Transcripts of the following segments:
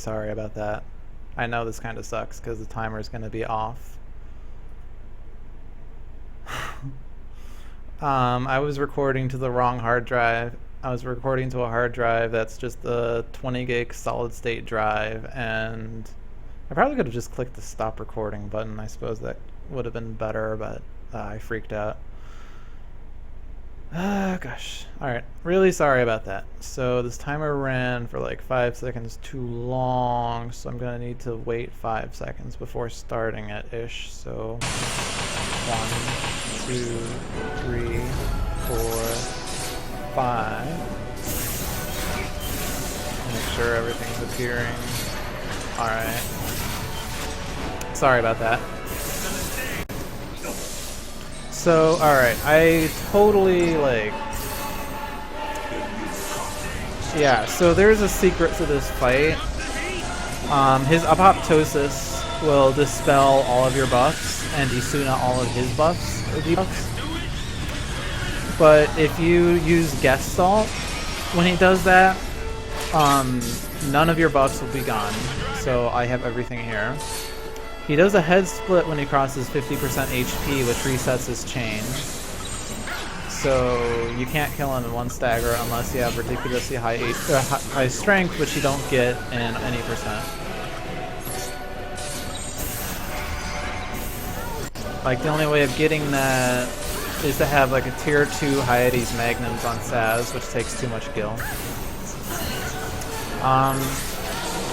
sorry about that. I know this kind of sucks because the timer is going to be off. I was recording to the wrong hard drive. I was recording to a hard drive that's just the 20 gig solid state drive, and I probably could have just clicked the stop recording button. I suppose that would have been better, but I freaked out. Gosh. Alright, really sorry about that. So this timer ran for like 5 seconds too long, so I'm gonna need to wait 5 seconds before starting it ish. So 1, 2, 3, 4, 5. Make sure everything's appearing. Alright. Sorry about that. So, alright, I totally, like... Yeah, so there's a secret to this fight. His apoptosis will dispel all of your buffs, and Isuna all of his buffs, or debuffs. But if you use Gestalt, when he does that, none of your buffs will be gone. So I have everything here. He does a head split when he crosses 50% HP, which resets his chain. So you can't kill him in one stagger unless you have ridiculously high strength, which you don't get in any percent. Like, the only way of getting that is to have like a tier 2 Hyades Magnums on Saz, which takes too much gil.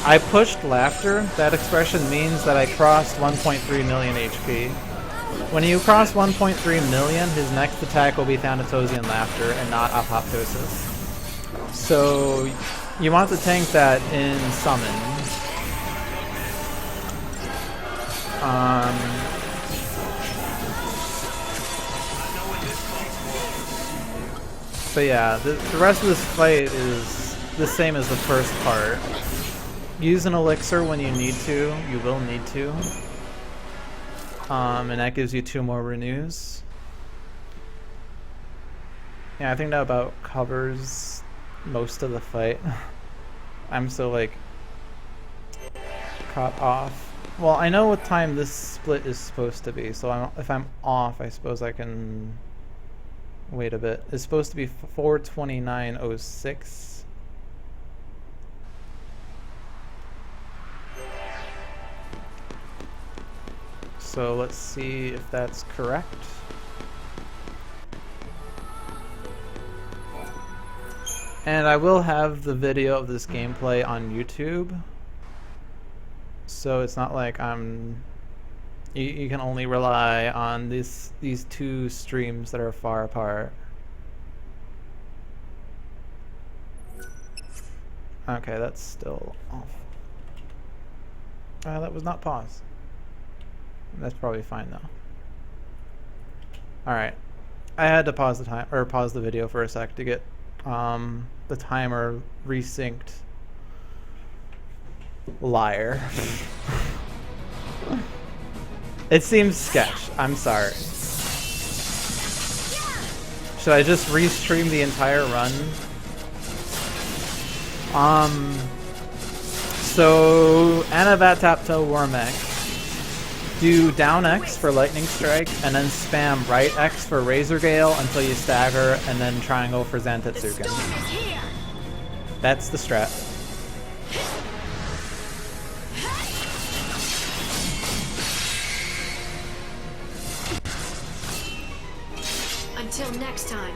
I pushed Laughter. That expression means that I crossed 1.3 million HP. When you cross 1.3 million, his next attack will be Thanatosian Laughter and not Apoptosis. So you want to tank that in Summon. But yeah, the rest of this fight is the same as the first part. Use an elixir when you need to. You will need to. And that gives you 2 more renews. Yeah, I think that about covers most of the fight. I'm so, like, caught off. Well, I know what time this split is supposed to be, so if I'm off, I suppose I can wait a bit. It's supposed to be 4:29:06. So let's see if that's correct. And I will have the video of this gameplay on YouTube. So it's not like you can only rely on these 2 streams that are far apart. Okay, that's still off. That was not paused. That's probably fine though. Alright. I had to pause the video for a sec to get the timer resynced. Liar. It seems sketch. I'm sorry. Should I just restream the entire run? So Anavatapta Wormek. Do down X for Lightning Strike, and then spam right X for Razor Gale until you stagger, and then triangle for Zantetsuken. That's the strat. Until next time.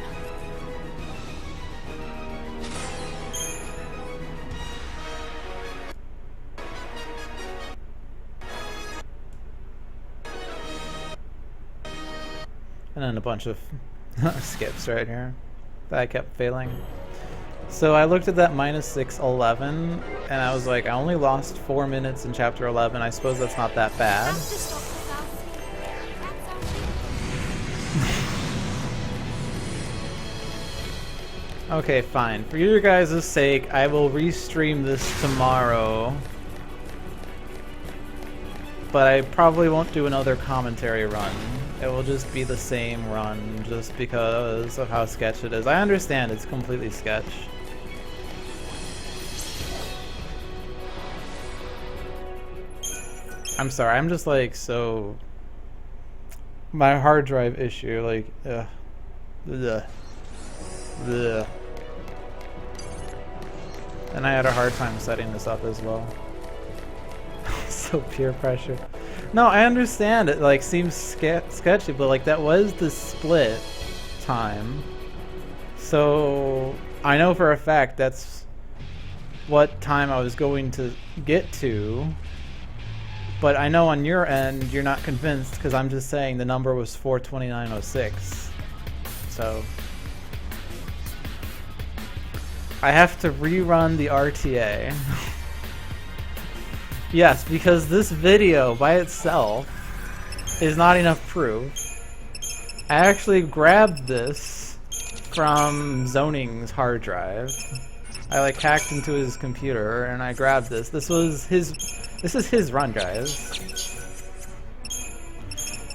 And then a bunch of skips right here that I kept failing. So I looked at that -611 and I was like, I only lost 4 minutes in chapter 11. I suppose that's not that bad. Okay, fine. For your guys' sake, I will restream this tomorrow. But I probably won't do another commentary run. It will just be the same run, just because of how sketch it is. I understand it's completely sketch. I'm sorry, I'm just like so... My hard drive issue, like, ugh. Ugh. Ugh. And I had a hard time setting this up as well. So peer pressure. No, I understand it, like, seems sketchy, but like that was the split time. So I know for a fact that's what time I was going to get to. But I know on your end you're not convinced because I'm just saying the number was 429.06. So I have to rerun the RTA. Yes, because this video by itself is not enough proof. I actually grabbed this from Zoning's hard drive. I like hacked into his computer and I grabbed this. This is his run, guys.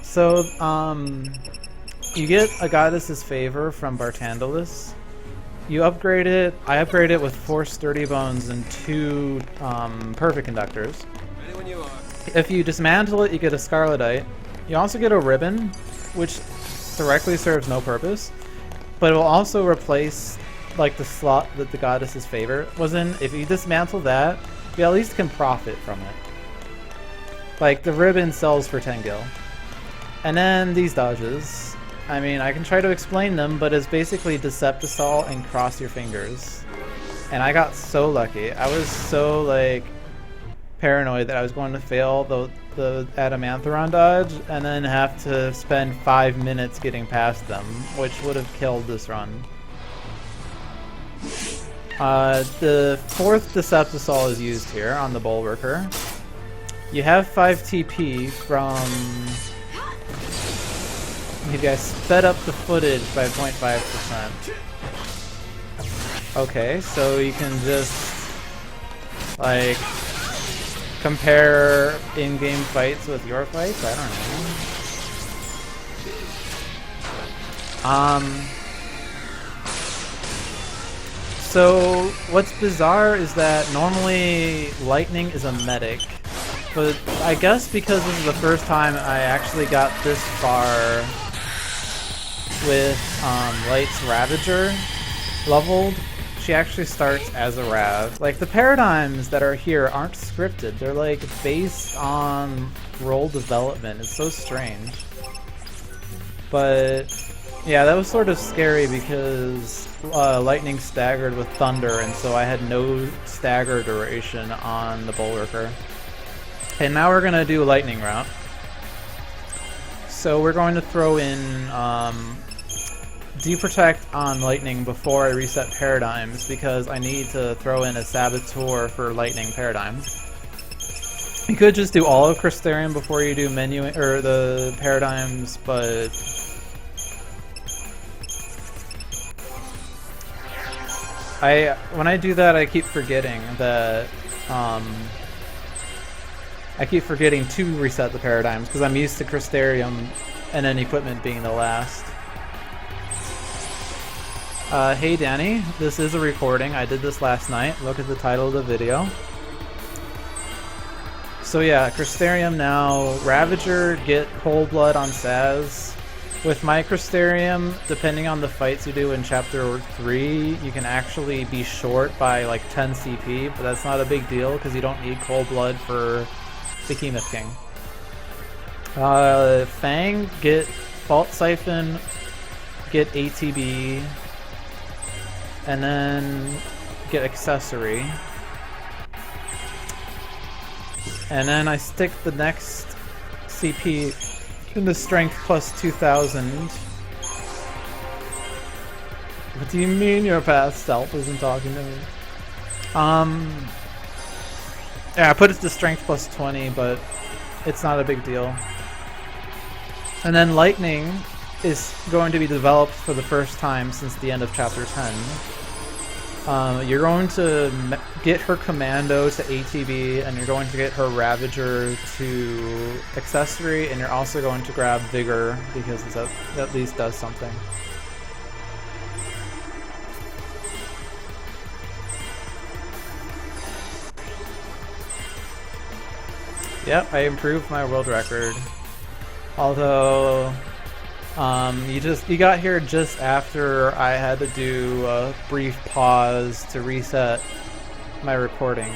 So, you get a Goddess's Favor from Bartandalus. You upgrade it. I upgrade it with 4 Sturdy Bones and 2 Perfect Conductors. Ready when you are. If you dismantle it, you get a Scarletite. You also get a Ribbon, which directly serves no purpose, but it will also replace like the slot that the Goddess's Favor was in. If you dismantle that, you at least can profit from it. Like, the Ribbon sells for 10 gil. And then these dodges. I mean, I can try to explain them, but it's basically Deceptisol and cross your fingers. And I got so lucky. I was so, like, paranoid that I was going to fail the Adamantheron dodge and then have to spend 5 minutes getting past them, which would have killed this run. The 4th Deceptisol is used here on the Bulwarker. You have 5 TP from... You guys sped up the footage by 0.5%. Okay, so you can just... like... compare in-game fights with your fights? I don't know. So, what's bizarre is that normally Lightning is a medic, but I guess because this is the first time I actually got this far with Light's Ravager leveled, she actually starts as a Rav. Like, the paradigms that are here aren't scripted, they're like based on role development. It's so strange. But yeah, that was sort of scary because Lightning staggered with Thunder, and so I had no stagger duration on the Bulwarker. And now we're gonna do Lightning route. So we're going to throw in Deprotect on Lightning before I reset Paradigms, because I need to throw in a Saboteur for Lightning Paradigms. You could just do all of Crystarium before you do menu or the Paradigms, but when I do that, I keep forgetting that I keep forgetting to reset the Paradigms because I'm used to Crystarium and then Equipment being the last. Hey Danny, this is a recording. I did this last night. Look at the title of the video. So yeah, Crystarium now. Ravager, get Cold Blood on Saz. With my Crystarium, depending on the fights you do in Chapter 3, you can actually be short by like 10 CP, but that's not a big deal because you don't need Cold Blood for Behemoth King. Fang, get Fault Siphon, get ATB, and then get Accessory. And then I stick the next CP in the Strength plus 2000. What do you mean your past self isn't talking to me? Yeah, I put it to Strength plus 20, but it's not a big deal. And then Lightning is going to be developed for the first time since the end of Chapter 10. You're going to get her Commando to ATB, and you're going to get her Ravager to Accessory, and you're also going to grab Vigor, because that at least does something. Yep, I improved my world record. Although, you got here just after I had to do a brief pause to reset my recording.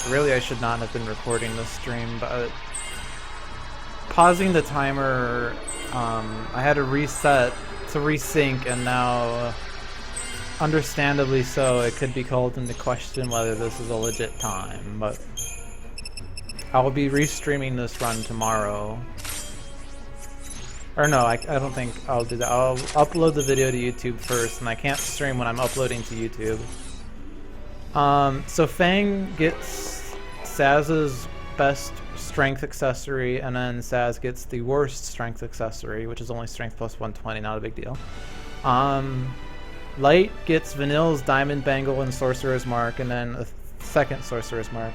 Really, I should not have been recording this stream, but pausing the timer, I had to reset to resync, and now, understandably so, it could be called into question whether this is a legit time, but I will be restreaming this run tomorrow. Or no, I don't think I'll do that. I'll upload the video to YouTube first, and I can't stream when I'm uploading to YouTube. So Fang gets Saz's best strength accessory, and then Saz gets the worst strength accessory, which is only strength plus 120, not a big deal. Light gets Vanille's Diamond Bangle and Sorcerer's Mark, and then a second Sorcerer's Mark.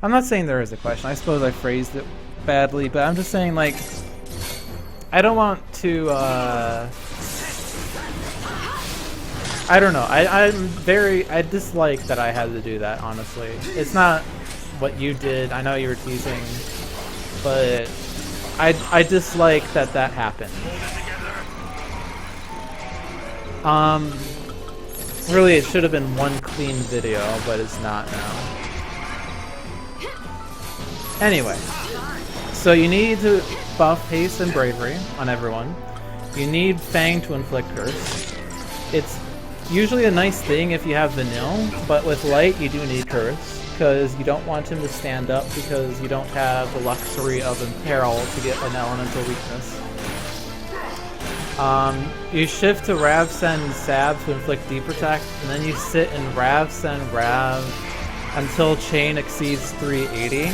I'm not saying there is a question. I suppose I phrased it badly, but I'm just saying, like, I don't want to, I don't know. I dislike that I had to do that, honestly. It's not what you did. I know you were teasing, but I dislike that that happened. Really, it should have been one clean video, but it's not now. Anyway, so you need to buff haste and bravery on everyone. You need Fang to inflict curse. It's usually a nice thing if you have Vanille, but with Light you do need curse, because you don't want him to stand up because you don't have the luxury of Imperil to get an elemental weakness. You shift to Ravsen Sab to inflict deep protect, and then you sit in Ravsen Rav until chain exceeds 380.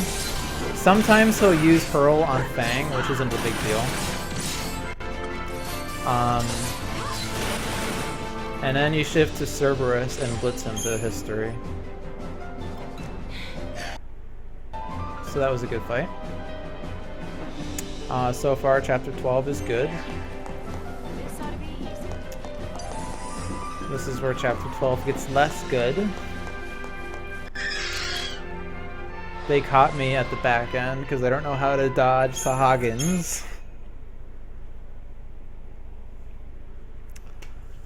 Sometimes he'll use Hurl on Fang, which isn't a big deal. And then you shift to Cerberus and blitz him to history. So that was a good fight. So far, chapter 12 is good. This is where chapter 12 gets less good. They caught me at the back end because I don't know how to dodge Sahagins.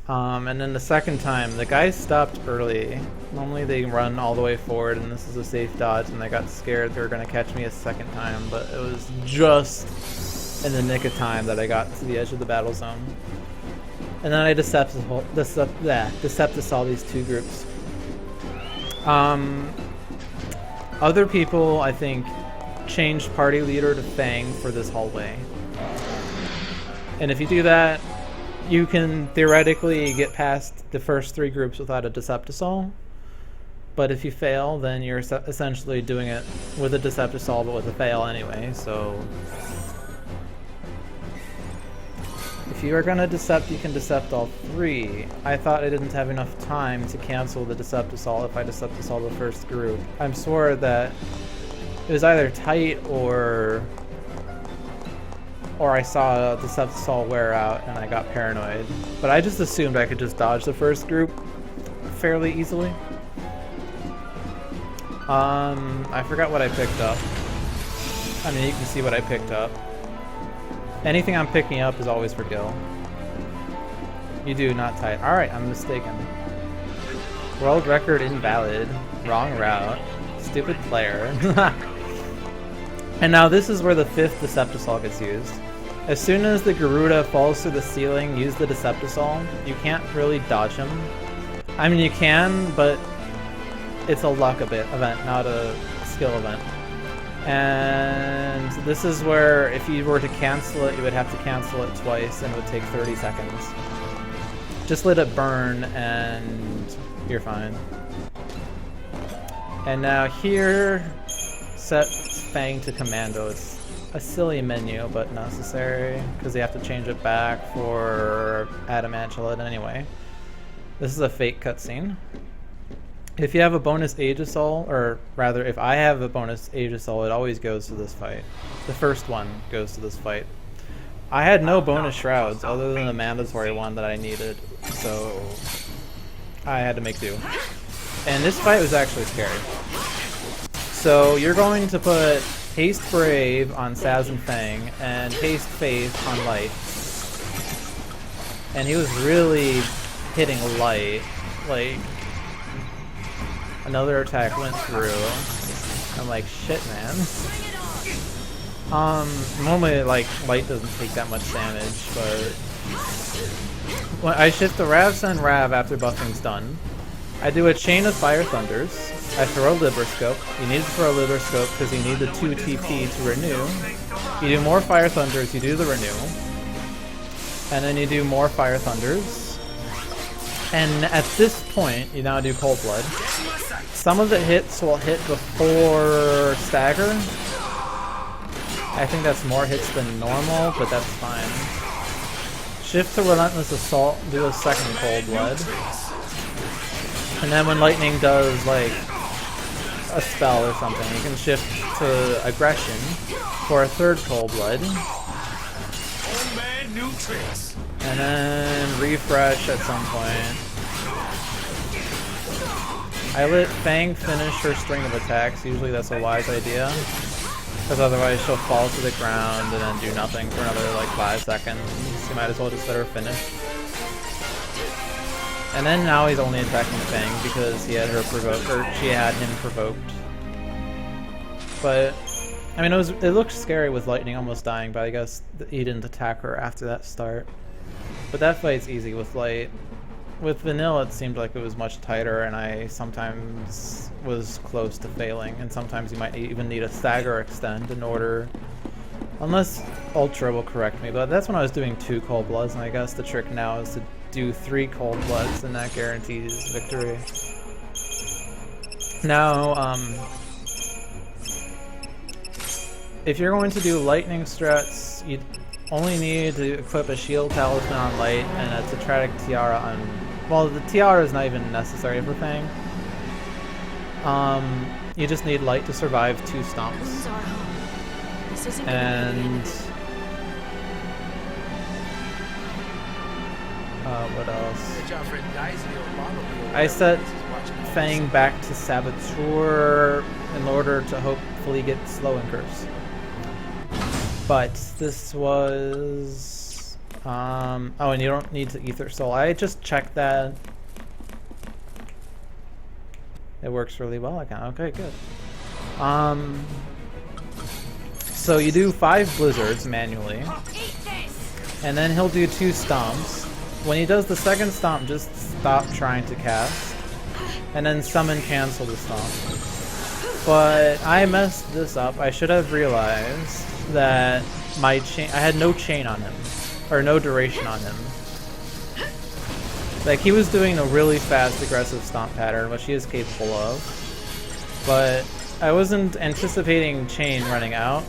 And then the second time, the guys stopped early. Normally they run all the way forward and this is a safe dodge, and they got scared they were going to catch me a second time, but it was just in the nick of time that I got to the edge of the battle zone. And then I Deceptus all these two groups. Other people, I think, changed party leader to Fang for this hallway. And if you do that, you can theoretically get past the first three groups without a Deceptisol. But if you fail, then you're essentially doing it with a Deceptisol but with a fail anyway, so... If you are going to Decept, you can Decept all three. I thought I didn't have enough time to cancel the Deceptisol if I Deceptisol the first group. I'm sure that it was either tight or I saw Deceptisol wear out and I got paranoid. But I just assumed I could just dodge the first group fairly easily. I forgot what I picked up. I mean, you can see what I picked up. Anything I'm picking up is always for Gil. You do, not tight. Alright, I'm mistaken. World record invalid. Wrong route. Stupid player. And now this is where the fifth Deceptisol gets used. As soon as the Garuda falls through the ceiling, use the Deceptisol. You can't really dodge him. I mean, you can, but it's a luck event, not a skill event. And this is where, if you were to cancel it, you would have to cancel it twice, and it would take 30 seconds. Just let it burn, and you're fine. And now here, set Fang to Commando. It's a silly menu, but necessary, because they have to change it back for Adamantula anyway. This is a fake cutscene. If you have a bonus Aegisol, or rather, if I have a bonus Aegisol, it always goes to this fight. The first one goes to this fight. I had no bonus Shrouds other than the mandatory one that I needed, so I had to make do. And this fight was actually scary. So you're going to put Haste Brave on Saz and Fang, and Haste Faith on Light. And he was really hitting Light. Like, another attack went through. I'm like, shit, man. Normally, like, Light doesn't take that much damage, but when I shift the Rav Send Rav after buffing's done, I do a chain of Fire Thunders. I throw Liberscope. You need to throw Liberscope because you need the 2 TP to renew. You do more Fire Thunders, you do the renew. And then you do more Fire Thunders. And at this point, you now do Cold Blood. Some of the hits will hit before Stagger. I think that's more hits than normal, but that's fine. Shift to Relentless Assault, do a second Cold Blood. And then when Lightning does, like, a spell or something, you can shift to Aggression for a third Cold Blood. And then refresh at some point. I let Fang finish her string of attacks. Usually that's a wise idea. Because otherwise she'll fall to the ground and then do nothing for another like 5 seconds. You might as well just let her finish. And then now he's only attacking Fang because he had her provoked, or she had him provoked. But I mean, it looked scary with Lightning almost dying, but I guess he didn't attack her after that start. But that fight's easy with Light. With Vanilla, it seemed like it was much tighter, and I sometimes was close to failing, and sometimes you might even need a stagger extend in order, unless Ultra will correct me, but that's when I was doing 2 Cold Bloods, and I guess the trick now is to do 3 Cold Bloods, and that guarantees victory. Now, if you're going to do Lightning strats, you only need to equip a Shield Talisman on Light and a Tetratic Tiara on... Well, the Tiara is not even necessary for Fang. You just need Light to survive 2 stomps. And... what else? I set Fang back to Saboteur in order to hopefully get Slow and Curse. But this was... oh, and you don't need to Ether Soul. I just checked that. It works really well again. Okay, good. So you do 5 Blizzards manually. And then he'll do 2 Stomps. When he does the second Stomp, just stop trying to cast. And then Summon Cancel the Stomp. But I messed this up. I should have realized that my chain, I had no chain on him, or no duration on him. Like, he was doing a really fast aggressive stomp pattern, which he is capable of, but I wasn't anticipating chain running out.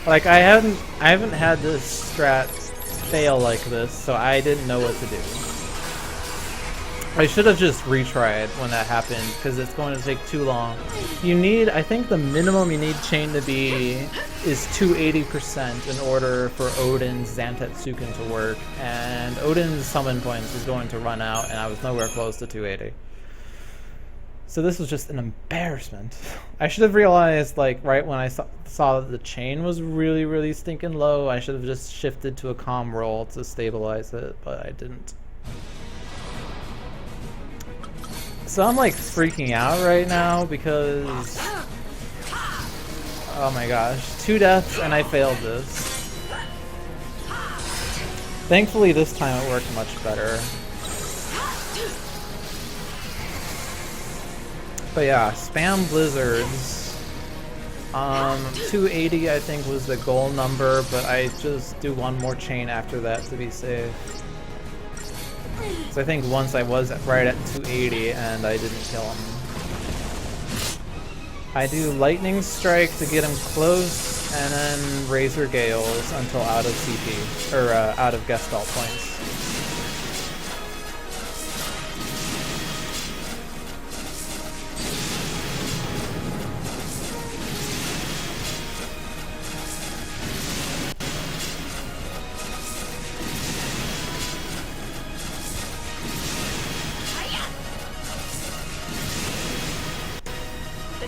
Like, I haven't had this strat fail like this, so I didn't know what to do. I should have just retried when that happened, because it's going to take too long. You need, I think the minimum you need chain to be is 280% in order for Odin's Zantetsuken to work, and Odin's summon points is going to run out, and I was nowhere close to 280. So this was just an embarrassment. I should have realized, like, right when I saw that the chain was really, really stinking low, I should have just shifted to a calm roll to stabilize it, but I didn't. So I'm like freaking out right now because, oh my gosh, 2 deaths and I failed this. Thankfully this time it worked much better. But yeah, spam Blizzards. 280 I think was the goal number, but I just do 1 more chain after that to be safe. So I think once I was right at 280 and I didn't kill him. I do Lightning Strike to get him close, and then Razor Gales until out of CP, or out of Gestalt points.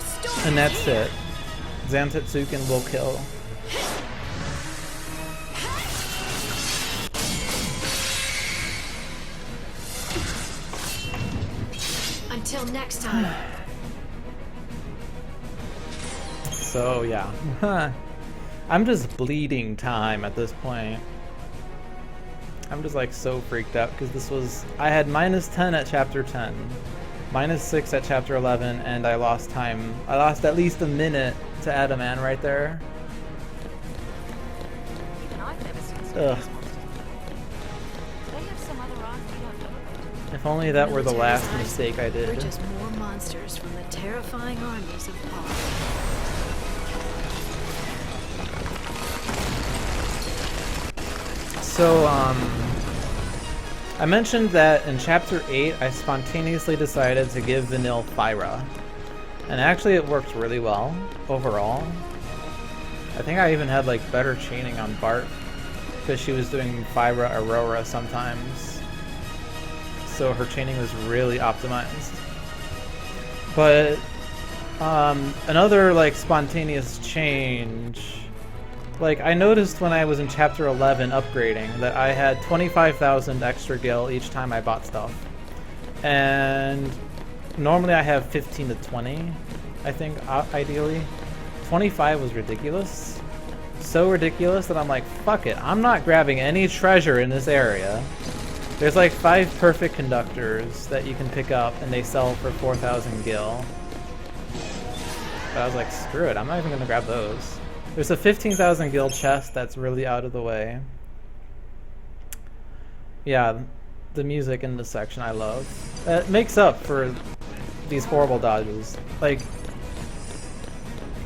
storm And that's here. it. Zantetsuken will kill. Until next time. So yeah. I'm just bleeding time at this point. I'm just like so freaked out because this was, I had -10 at chapter 10, -6 at chapter 11, and I lost time. I lost at least a minute to Adaman right there. Even I've never seen some Ugh. of these monsters before. They have some other art we don't know about. If only that were the Military's last eyes, mistake I We're did. just more monsters from the terrifying armies of Paul. So, I mentioned that in Chapter 8, I spontaneously decided to give Vanille Thyra. And actually it worked really well, overall. I think I even had, like, better chaining on Bart, because she was doing Thyra Aurora sometimes. So her chaining was really optimized. But, another, like, spontaneous change... Like, I noticed when I was in Chapter 11 upgrading that I had 25,000 extra gil each time I bought stuff. And normally I have 15 to 20, I think, ideally. 25 was ridiculous. So ridiculous that I'm like, fuck it, I'm not grabbing any treasure in this area. There's like 5 perfect conductors that you can pick up and they sell for 4,000 gil. But I was like, screw it, I'm not even gonna grab those. There's a 15,000 gil chest that's really out of the way. Yeah, the music in this section I love. It makes up for these horrible dodges. Like,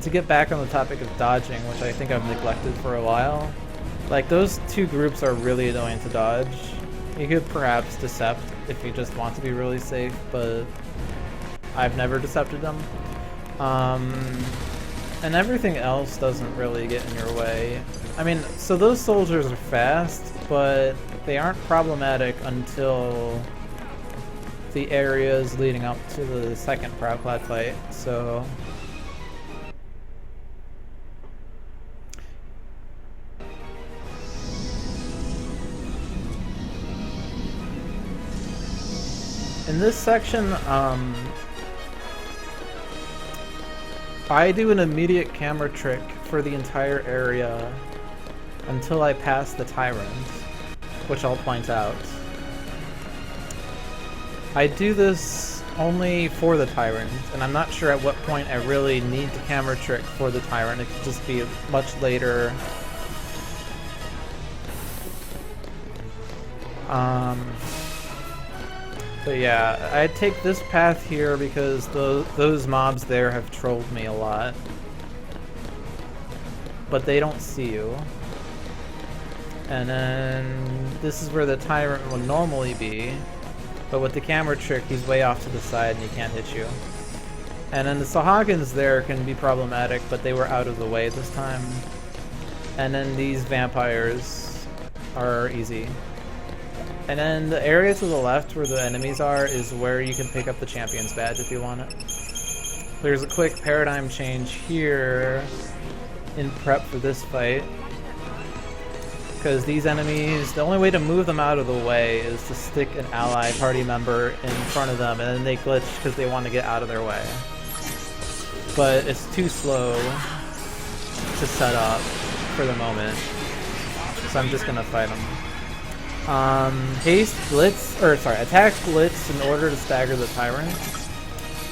to get back on the topic of dodging, which I think I've neglected for a while, like those two groups are really annoying to dodge. You could perhaps decept if you just want to be really safe, but I've never decepted them. And everything else doesn't really get in your way. I mean, so those soldiers are fast, but they aren't problematic until the areas leading up to the second Proudclad fight, so... In this section, I do an immediate camera trick for the entire area until I pass the Tyrant, which I'll point out. I do this only for the Tyrant, and I'm not sure at what point I really need the camera trick for the Tyrant. It could just be much later. But yeah, I take this path here because those mobs there have trolled me a lot. But they don't see you. And then this is where the Tyrant will normally be. But with the camera trick, he's way off to the side and he can't hit you. And then the Sahagins there can be problematic, but they were out of the way this time. And then these vampires are easy. And then the area to the left where the enemies are is where you can pick up the Champion's Badge if you want it. There's a quick paradigm change here in prep for this fight. Because these enemies, the only way to move them out of the way is to stick an ally party member in front of them, and then they glitch because they want to get out of their way. But it's too slow to set up for the moment, so I'm just going to fight them. Haste, Blitz, or sorry, attack Blitz in order to stagger the Tyrant.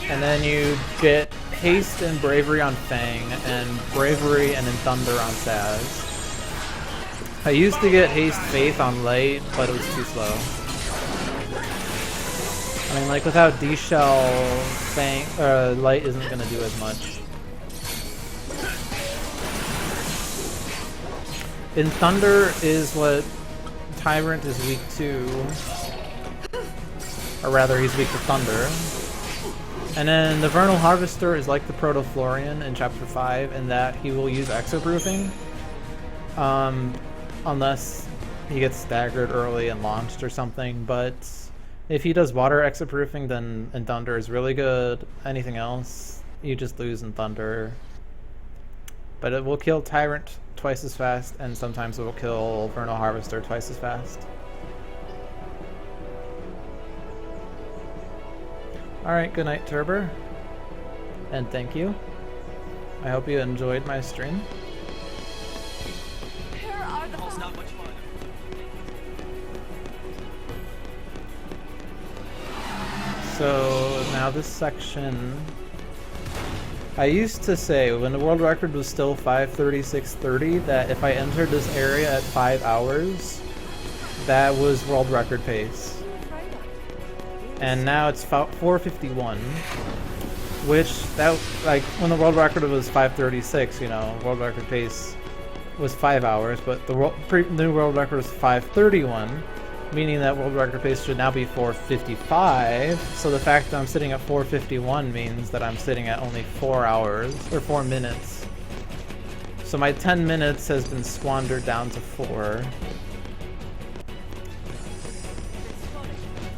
And then you get Haste and Bravery on Fang, and Bravery and then Thunder on Saz. I used to get Haste Faith on Light, but it was too slow. I mean, like, without D-Shell, Fang, Light isn't gonna do as much. In Thunder is what Tyrant is weak to, or rather he's weak to Thunder. And then the Vernal Harvester is like the Proto-Florian in Chapter 5 in that he will use Exoproofing, unless he gets staggered early and launched or something, but if he does Water Exoproofing then and Thunder is really good. Anything else, you just lose in Thunder. But it will kill Tyrant twice as fast, and sometimes it will kill Vernal Harvester twice as fast. Alright, good night, Turber. And thank you. I hope you enjoyed my stream. Where are the Not much fun. So now this section, I used to say when the world record was still 5:36:30 that if I entered this area at 5 hours, that was world record pace. And now it's 4:51, which that like when the world record was 5:36, you know, world record pace was 5 hours, but the new world record was 5:31. Meaning that world record pace should now be 4:55, so the fact that I'm sitting at 4:51 means that I'm sitting at only 4 hours, or 4 minutes. So my 10 minutes has been squandered down to 4.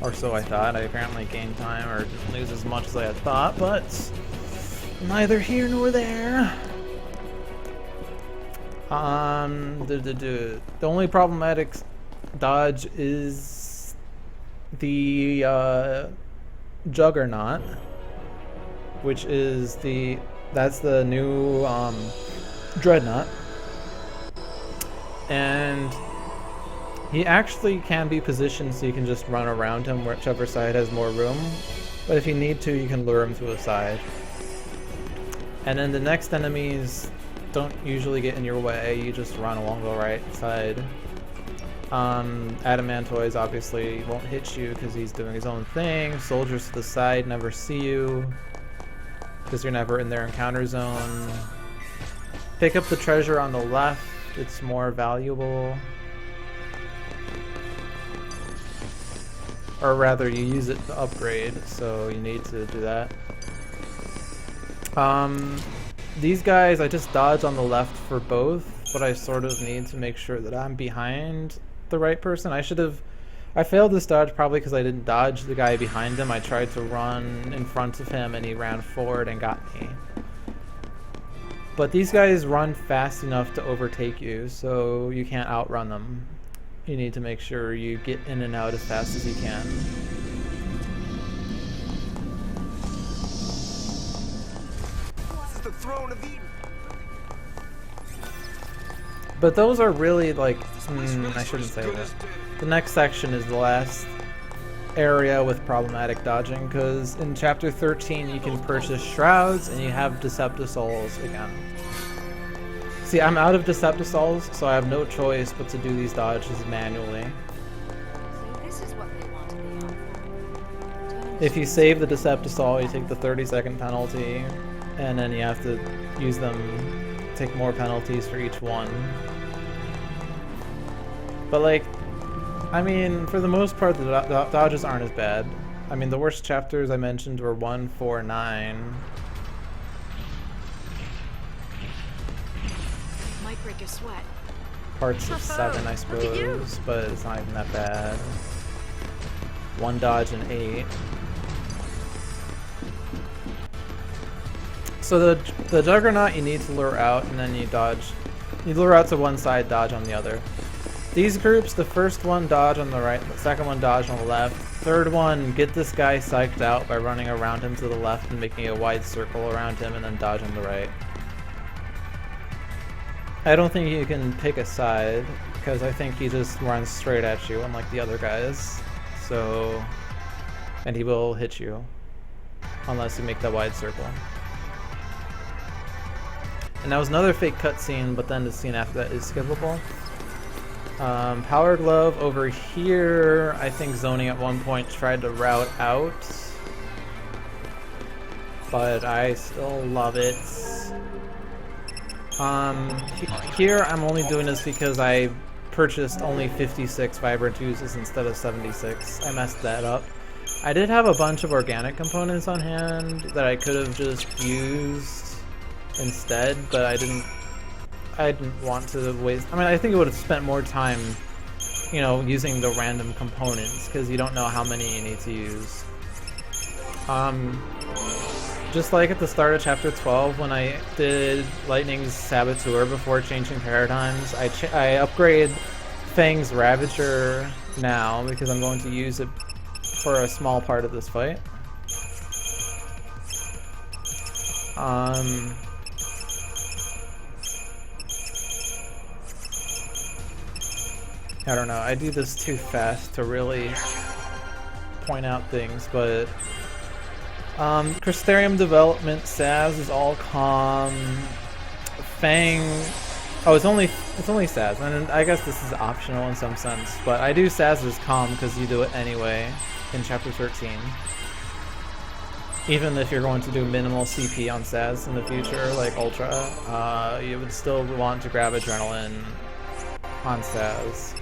Or so I thought. I apparently gained time, or didn't lose as much as I had thought, but neither here nor there. The only problematic dodge is the Juggernaut, which is that's the new Dreadnought, and he actually can be positioned so you can just run around him whichever side has more room, but if you need to, you can lure him to a side. And then the next enemies don't usually get in your way, you just run along the right side. Adamantoids obviously won't hit you because he's doing his own thing. Soldiers to the side never see you because you're never in their encounter zone. Pick up the treasure on the left, it's more valuable. Or rather, you use it to upgrade, so you need to do that. These guys, I just dodge on the left for both, but I sort of need to make sure that I'm behind the right person. I failed this dodge probably because I didn't dodge the guy behind him. I tried to run in front of him and he ran forward and got me. But these guys run fast enough to overtake you, so you can't outrun them. You need to make sure you get in and out as fast as you can. This is the throne of Eden. But those are really like, I shouldn't say that. The next section is the last area with problematic dodging, because in chapter 13 you can purchase shrouds and you have Deceptisouls again. See, I'm out of Deceptisouls, so I have no choice but to do these dodges manually. So this is what they want to be on. If you save the Deceptisoul, you take the 30-second penalty, and then you have to use them, take more penalties for each one. But like, I mean, for the most part, the dodges aren't as bad. I mean, the worst chapters I mentioned were 1, 4, 9. Might break a sweat. Parts of 7, I suppose, but it's not even that bad. 1 dodge and 8. So the Juggernaut you need to lure out, and then you dodge. You lure out to one side, dodge on the other. These groups, the first one dodge on the right, the second one dodge on the left, third one get this guy psyched out by running around him to the left and making a wide circle around him and then dodge on the right. I don't think you can pick a side, because I think he just runs straight at you, unlike the other guys. So, and he will hit you, unless you make that wide circle. And that was another fake cutscene, but then the scene after that is skippable. Power Glove over here, I think Zoning at one point tried to route out, but I still love it. Here I'm only doing this because I purchased only 56 Vibrant Uses instead of 76. I messed that up. I did have a bunch of organic components on hand that I could have just used instead, but I didn't want to waste. I mean, I think it would have spent more time, you know, using the random components, because you don't know how many you need to use. just like at the start of chapter 12 when I did Lightning's Saboteur before changing paradigms, I upgrade Fang's Ravager now because I'm going to use it for a small part of this fight. I don't know, I do this too fast to really point out things, but Crystarium development, Saz is all calm. Fang, oh, it's only Saz, and I guess this is optional in some sense, but I do Saz as calm because you do it anyway in chapter 13. Even if you're going to do minimal CP on Saz in the future, like Ultra, you would still want to grab Adrenaline on Saz.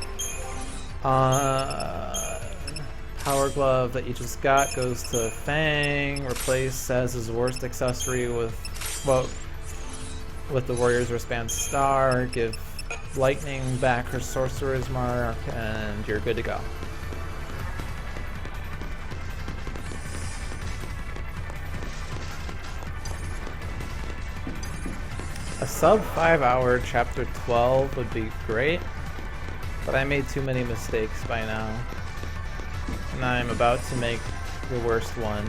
Power Glove that you just got goes to Fang. Replace Saz's worst accessory with, well, with the Warrior's Wristband Star. Give Lightning back her Sorcerer's Mark, and you're good to go. A sub 5-hour chapter 12 would be great, but I made too many mistakes by now. And I'm about to make the worst one.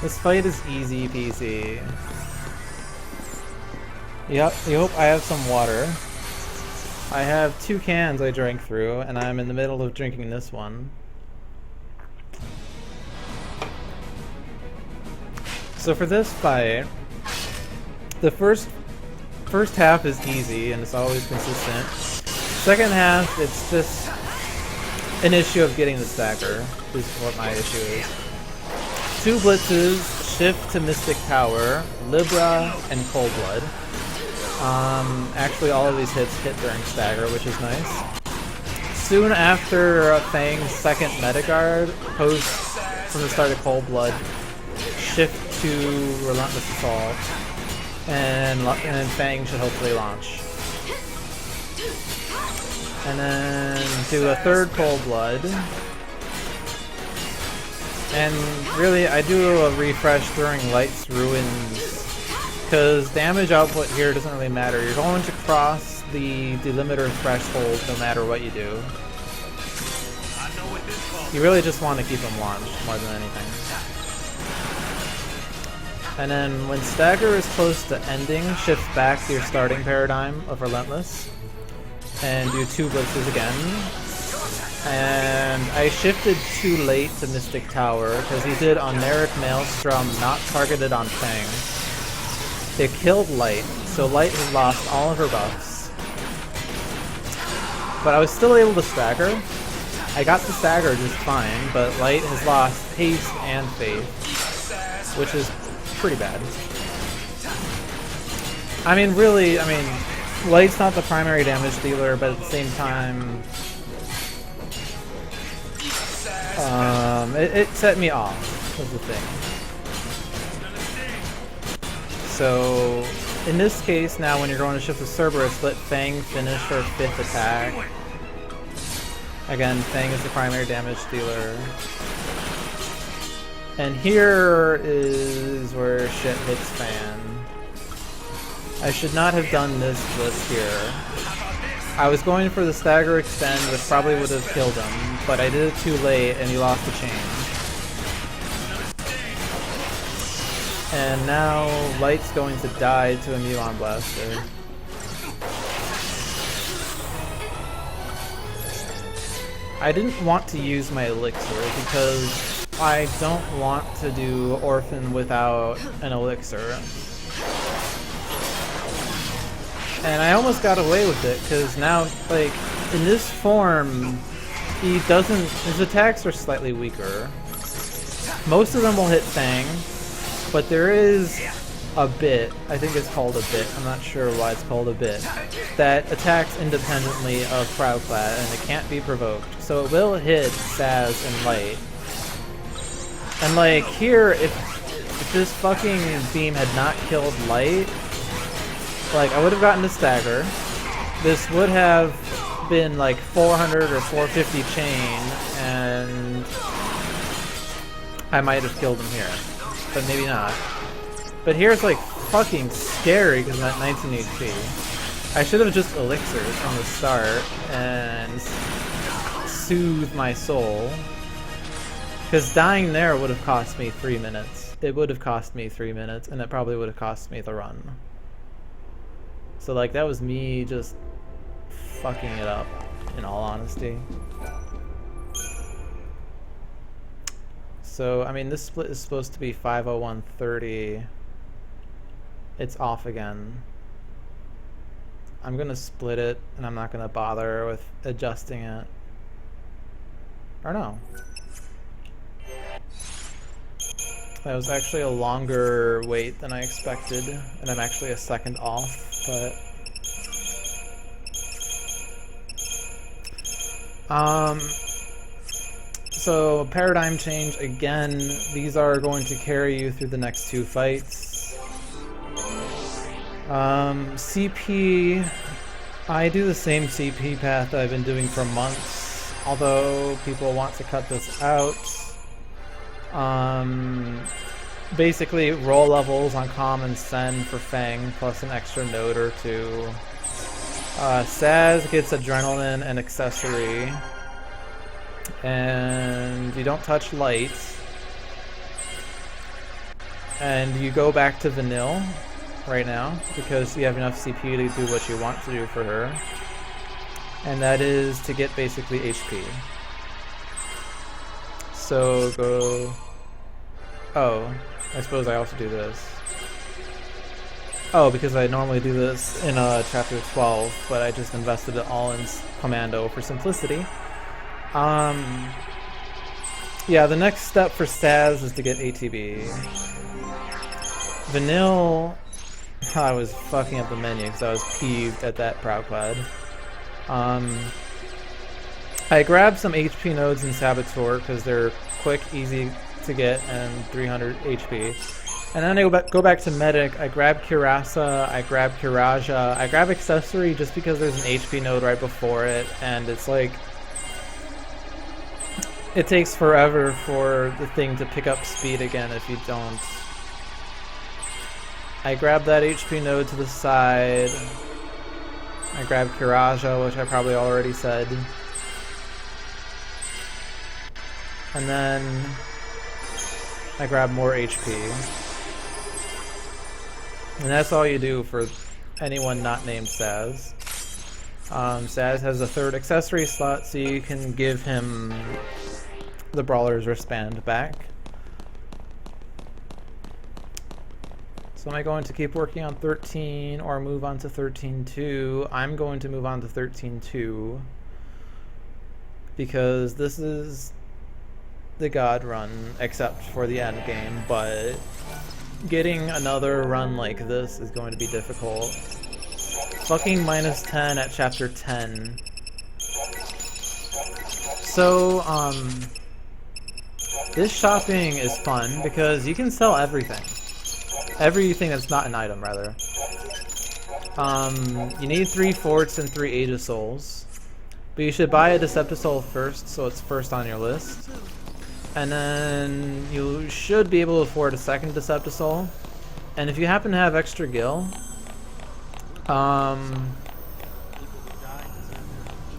This fight is easy peasy. Yep, you hope I have some water. I have 2 cans I drank through, and I'm in the middle of drinking this one. So for this fight, the first half is easy and it's always consistent. Second half, it's just an issue of getting the stagger, is what my issue is. 2 blitzes, shift to Mystic Tower, Libra, and Cold Blood. Actually, all of these hits hit during stagger, which is nice. Soon after Fang's second meta guard, post from the start of Cold Blood, shift to Relentless Assault, and Fang should hopefully launch. And then do a third Cold Blood. And really, I do a refresh during Light's Ruins, because damage output here doesn't really matter. You're going to cross the delimiter threshold no matter what you do. You really just want to keep them launched more than anything. And then when stagger is close to ending, shift back to your starting paradigm of Relentless and do 2 blitzes again. And I shifted too late to Mystic Tower because he did Oneric Maelstrom not targeted on Fang. It killed Light, so Light has lost all of her buffs. But I was still able to stagger. I got the stagger just fine, but Light has lost Haste and Faith, which is pretty bad. I mean, really, Light's not the primary damage dealer, but at the same time, it set me off, was the thing. So, in this case, now when you're going to shift to Cerberus, let Fang finish her 5th attack. Again, Fang is the primary damage dealer. And here is where shit hits fan. I should not have done this blitz here. I was going for the stagger extend, which probably would have killed him, but I did it too late and he lost the chain. And now Light's going to die to a Muon Blaster. I didn't want to use my elixir because I don't want to do Orphan without an elixir. And I almost got away with it, because now, like, in this form, he doesn't, his attacks are slightly weaker. Most of them will hit Fang, but there is a bit, I think it's called a bit, I'm not sure why it's called a bit, that attacks independently of Crowdclad, and it can't be provoked. So it will hit Saz and Light. And like, here, if this fucking beam had not killed Light, like, I would have gotten the stagger. This would have been like 400 or 450 chain, and I might have killed him here, but maybe not. But here's like fucking scary because I'm at 19 HP. I should have just elixired from the start and soothed my soul. Because dying there would have cost me 3 minutes. It would have cost me 3 minutes, and it probably would have cost me the run. So like that was me just fucking it up, in all honesty. So, I mean, this split is supposed to be 5:01:30. It's off again. I'm gonna split it, and I'm not gonna bother with adjusting it. Or no. That was actually a longer wait than I expected, and I'm actually a second off, but... So, paradigm change again. These are going to carry you through the next 2 fights. CP, I do the same CP path that I've been doing for months, although people want to cut this out. Basically, roll levels on Com and Sen for Fang, plus an extra node or 2. Saz gets Adrenaline and Accessory. And you don't touch light. And you go back to Vanille right now, because you have enough CP to do what you want to do for her. And that is to get basically HP. So go... Oh, I suppose I also do this. Oh, because I normally do this in chapter 12, but I just invested it all in Commando for simplicity. Yeah, the next step for Saz is to get ATB. Vanille, I was fucking up the menu because I was peeved at that Proudclad. I grabbed some HP nodes in Saboteur because they're quick, easy to get, and 300 HP. And then I go back to Medic, I grab Kirasa, I grab Kiraja, I grab Accessory just because there's an HP node right before it, and it's like... It takes forever for the thing to pick up speed again if you don't. I grab that HP node to the side. I grab Kiraja, which I probably already said. And then I grab more HP. And that's all you do for anyone not named Saz. Saz has a 3rd accessory slot, so you can give him the Brawler's wristband back. So am I going to keep working on 13 or move on to 13.2? I'm going to move on to 13.2 because this is the God run except for the end game, but getting another run like this is going to be difficult. Fucking -10 at chapter 10. So, this shopping is fun because you can sell everything. Everything that's not an item, rather. You need 3 forts and 3 Age of Souls. But you should buy a Deceptisol first, so it's first on your list. And then you should be able to afford a 2nd Deceptisol. And if you happen to have extra gil,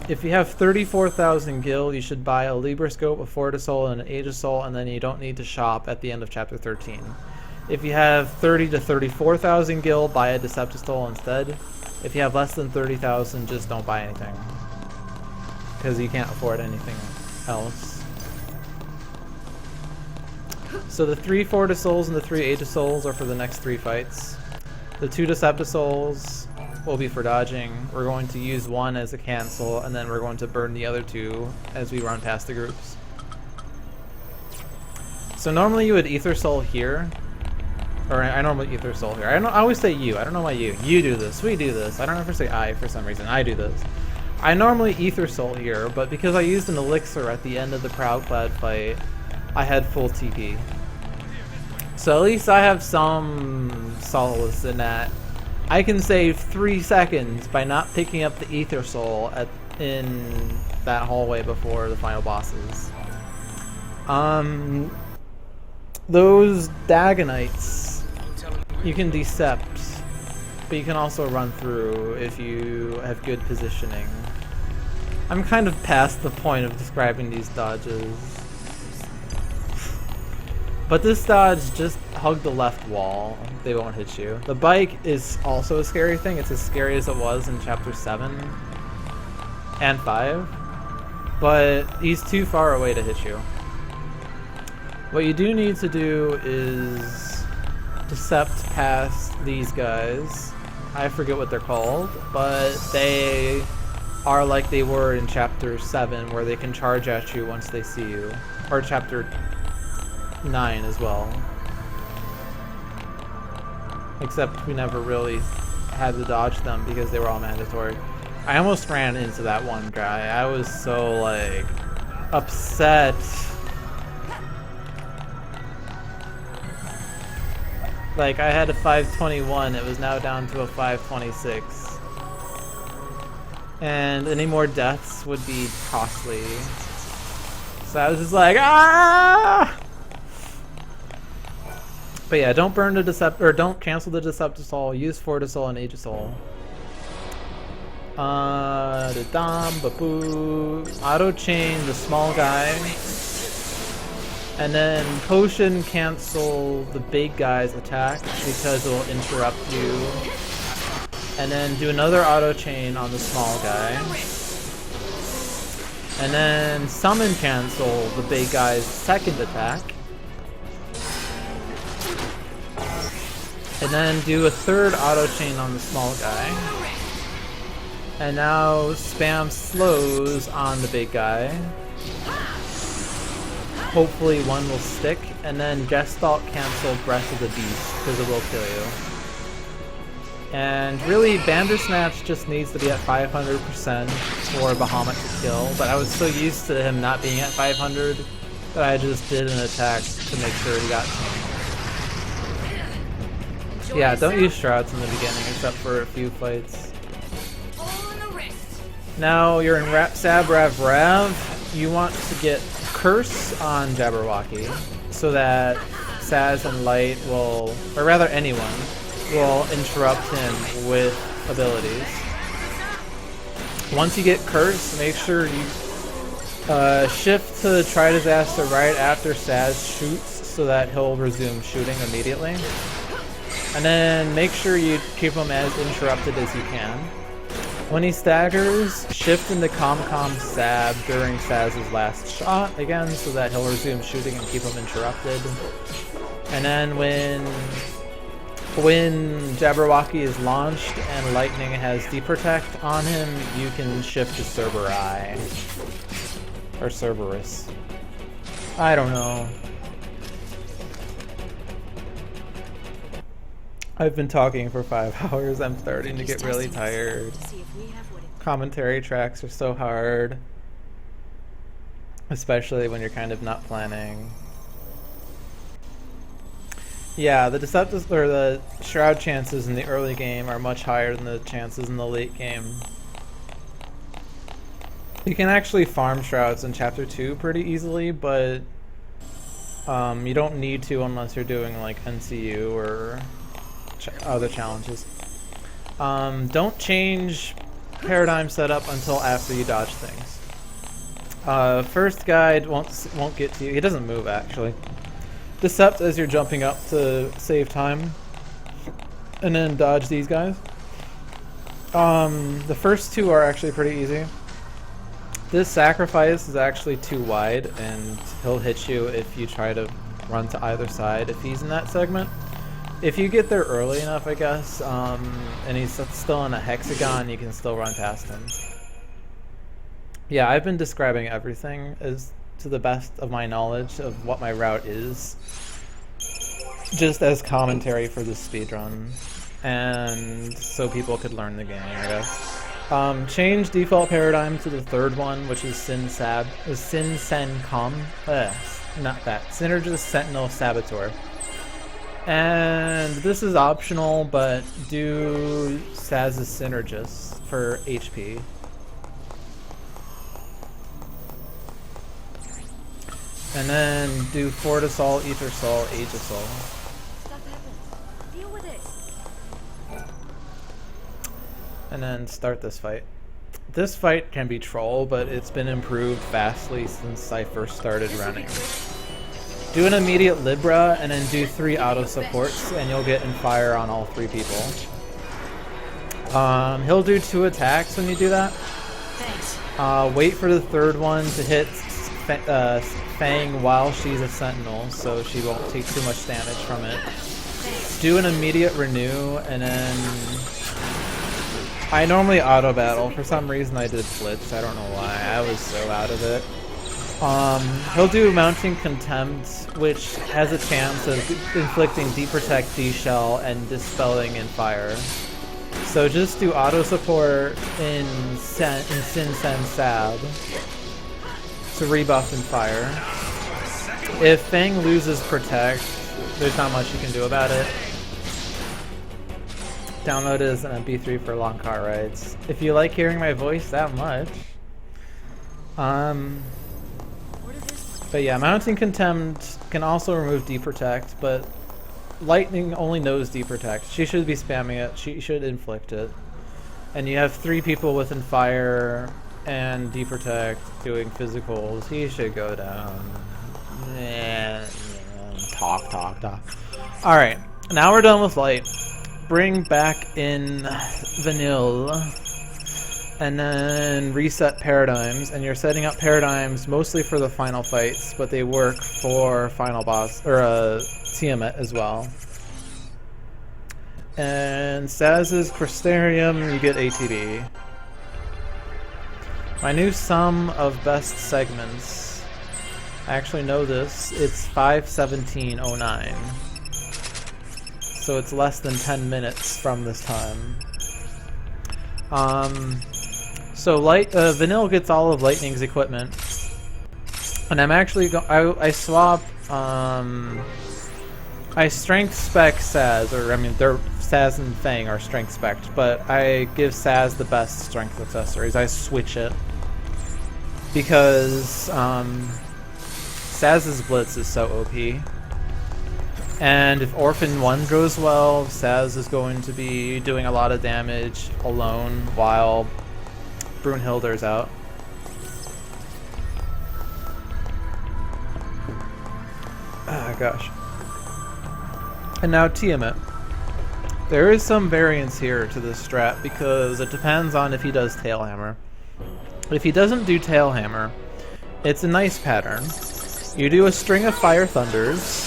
if you have 34,000 gil, you should buy a Librascope, a Fortisol, and an Aegisol, and then you don't need to shop at the end of chapter 13. If you have 30 to 34,000 gil, buy a Deceptisol instead. If you have less than 30,000, just don't buy anything, because you can't afford anything else. So the 3 Fortisols and the 3 Aegisols are for the next 3 fights. The 2 Deceptisols will be for dodging. We're going to use 1 as a cancel, and then we're going to burn the other 2 as we run past the groups. So normally you would Ether Soul here, or I normally Ether Soul here. I always say you. I don't know why you. You do this. We do this. I don't ever say I for some reason. I do this. I normally Ether Soul here, but because I used an elixir at the end of the Proudclad fight, I had full TP. So at least I have some solace in that. I can save 3 seconds by not picking up the Ether Soul in that hallway before the final bosses. those Dagonites, you can decept, but you can also run through if you have good positioning. I'm kind of past the point of describing these dodges. But this dodge, just hug the left wall. They won't hit you. The bike is also a scary thing. It's as scary as it was in Chapter 7 and 5. But he's too far away to hit you. What you do need to do is decept past these guys. I forget what they're called, but they are like they were in Chapter 7, where they can charge at you once they see you. Or Chapter 9 as well. Except we never really had to dodge them because they were all mandatory. I almost ran into that one guy. I was so, like, upset. Like, I had a 521, it was now down to a 526. And any more deaths would be costly. So I was just like, ah! But yeah, don't burn the Decept, or don't cancel the Deceptisol, use Fortisol and Aegisol. Auto chain the small guy. And then potion cancel the big guy's attack because it will interrupt you. And then do another auto chain on the small guy. And then summon cancel the big guy's second attack. And then do a third auto chain on the small guy. And now spam slows on the big guy. Hopefully one will stick. And then Gestalt cancel Breath of the Beast, because it will kill you. And really, Bandersnatch just needs to be at 500% for Bahamut to kill. But I was so used to him not being at 500 that I just did an attack to make sure he got chained. Yeah, don't use Shrouds in the beginning except for a few fights. Now you're in Sab Rav Rav. You want to get Curse on Jabberwocky so that Saz and Light will, or rather anyone, will interrupt him with abilities. Once you get Curse, make sure you shift to Try Disaster right after Saz shoots so that he'll resume shooting immediately. And then make sure you keep him as interrupted as you can. When he staggers, shift into ComCom Sab during Saz's last shot again so that he'll resume shooting and keep him interrupted. And then when Jabberwocky is launched and Lightning has Deprotect on him, you can shift to Cerberus. Or Cerberus. I don't know. I've been talking for 5 hours. I'm starting to get really tired. Commentary tracks are so hard. Especially when you're kind of not planning. Yeah, the Deceptus or the Shroud chances in the early game are much higher than the chances in the late game. You can actually farm Shrouds in Chapter 2 pretty easily, but you don't need to unless you're doing like NCU or other challenges. Don't change paradigm setup until after you dodge things. First guide won't get to you. He doesn't move actually. Decept as you're jumping up to save time, and then dodge these guys. The first two are actually pretty easy. This sacrifice is actually too wide, and he'll hit you if you try to run to either side if he's in that segment. If you get there early enough, I guess, and he's still in a hexagon, you can still run past him. Yeah, I've been describing everything as to the best of my knowledge of what my route is, just as commentary for this speedrun, and so people could learn the game, I guess. Change default paradigm to the third one, which is Sin Sen Com. Not that. Synergist Sentinel Saboteur. And this is optional, but do Saz's Synergist for HP. And then do Fort Assault, Ether Assault, Age Assault. Stuff happens. Deal with it. And then start this fight. This fight can be troll, but it's been improved vastly since I first started running. Do an immediate Libra and then do 3 auto supports and you'll get in fire on all 3 people. He'll do 2 attacks when you do that. Thanks. Wait for the 3rd one to hit Fang while she's a sentinel, so she won't take too much damage from it. Do an immediate renew, and then I normally auto battle. For some reason I did Blitz, I don't know why, I was so out of it. He'll do Mounting Contempt, which has a chance of inflicting Deprotect, D-Shell, and Dispelling in fire. So just do auto support in Sin Sen Sab to rebuff and fire. If Fang loses Protect, there's not much you can do about it. Download as an MP3 for long car rides. If you like hearing my voice that much. But yeah, Mounting Contempt can also remove Deprotect, but Lightning only knows Deprotect. She should be spamming it, she should inflict it. And you have 3 people within fire and Deprotect doing physicals. He should go down. Talk. Alright, now we're done with Light. Bring back in Vanille. And then reset paradigms, and you're setting up paradigms mostly for the final fights, but they work for final boss, or Tiamat as well. And Saz's Crystarium, you get ATB. My new sum of best segments, I actually know this, it's 5:17:09. So it's less than 10 minutes from this time. So Vanille gets all of Lightning's equipment, and I'm actually I swap. I strength spec Saz, or I mean, Saz and Fang are strength spec'd, but I give Saz the best strength accessories. I switch it because Saz's Blitz is so OP. And if Orphan 1 goes well, Saz is going to be doing a lot of damage alone while Brunhilder's out. Ah, gosh. And now Tiamat. There is some variance here to this strat because it depends on if he does Tailhammer. If he doesn't do Tailhammer, it's a nice pattern. You do a string of Fire Thunders,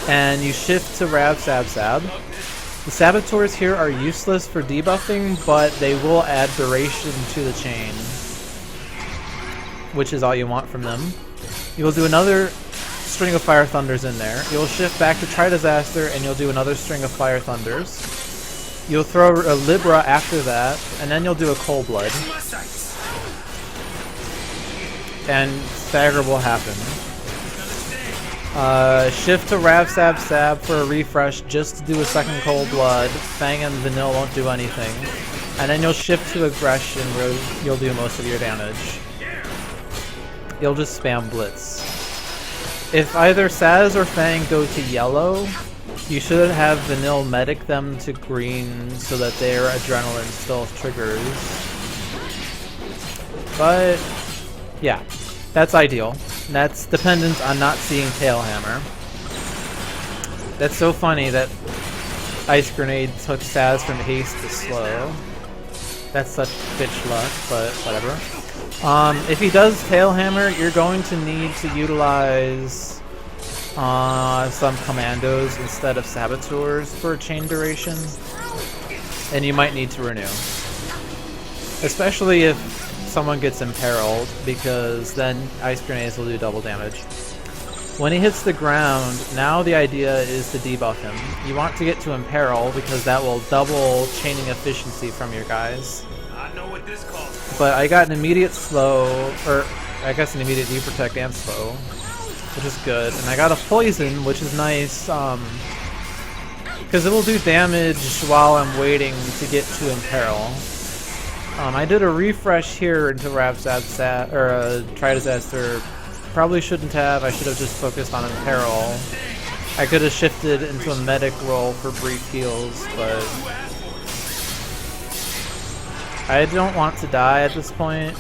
and you shift to Rav Sab Sab. The Saboteurs here are useless for debuffing, but they will add duration to the chain, which is all you want from them. You'll do another string of Fire Thunders in there. You'll shift back to Try Disaster, and you'll do another string of Fire Thunders. You'll throw a Libra after that, and then you'll do a Cold Blood. And stagger will happen. Shift to Rav Sab Sab for a refresh just to do a second Cold Blood. Fang and Vanille won't do anything. And then you'll shift to Aggression where you'll do most of your damage. You'll just spam Blitz. If either Saz or Fang go to yellow, you should have Vanille medic them to green so that their Adrenaline still triggers. But yeah, that's ideal. That's dependent on not seeing Tailhammer. That's so funny that Ice Grenade took Saz from haste to slow. That's such bitch luck, but whatever. If he does Tailhammer, you're going to need to utilize some Commandos instead of Saboteurs for chain duration. And you might need to renew. Especially if someone gets imperiled, because then Ice Grenades will do double damage. When he hits the ground, now the idea is to debuff him. You want to get to imperil because that will double chaining efficiency from your guys. I know what this calls. But I got an immediate slow, or I guess an immediate deprotect and slow, which is good. And I got a poison, which is nice, because it will do damage while I'm waiting to get to imperil. I did a refresh here into Rav Sab Sab, or Try Disaster Probably shouldn't have. I should have just focused on Imperil. I could have shifted into a medic role for brief heals, but I don't want to die at this point.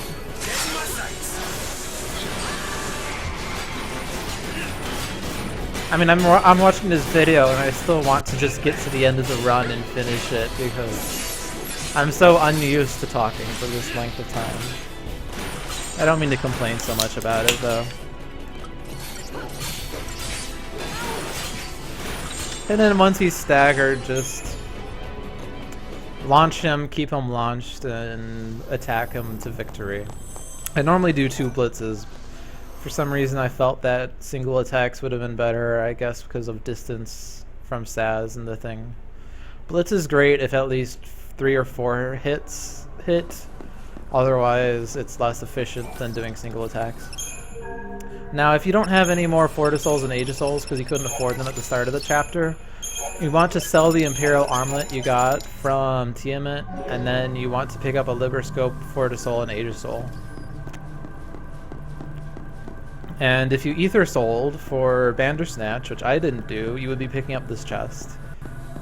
I mean, I'm watching this video and I still want to just get to the end of the run and finish it because I'm so unused to talking for this length of time. I don't mean to complain so much about it though. And then once he's staggered, just launch him, keep him launched, and attack him to victory. I normally do 2 blitzes. For some reason I felt that single attacks would have been better, I guess because of distance from Saz and the thing. Blitz is great if at least 3 or 4 hits hit. Otherwise it's less efficient than doing single attacks. Now if you don't have any more Fortisouls and Aegisouls because you couldn't afford them at the start of the chapter, you want to sell the Imperial Armlet you got from Tiamat, and then you want to pick up a Liberscope, Fortisoul, and Aegisoul. And if you Ether Souled for Bandersnatch, which I didn't do, you would be picking up this chest.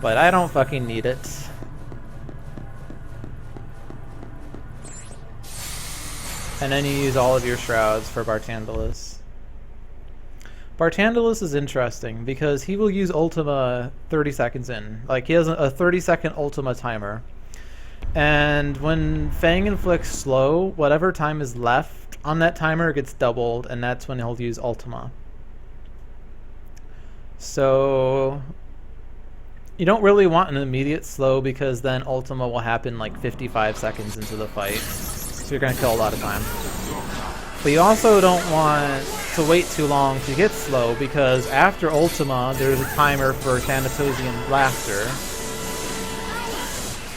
But I don't fucking need it. And then you use all of your shrouds for Bartandalus. Bartandalus is interesting because he will use Ultima 30 seconds in. Like, he has a 30-second Ultima timer. And when Fang inflicts slow, whatever time is left on that timer gets doubled, and that's when he'll use Ultima. So you don't really want an immediate slow because then Ultima will happen like 55 seconds into the fight. So you're going to kill a lot of time. But you also don't want to wait too long to get slow because after Ultima there's a timer for Thanatosian Laughter.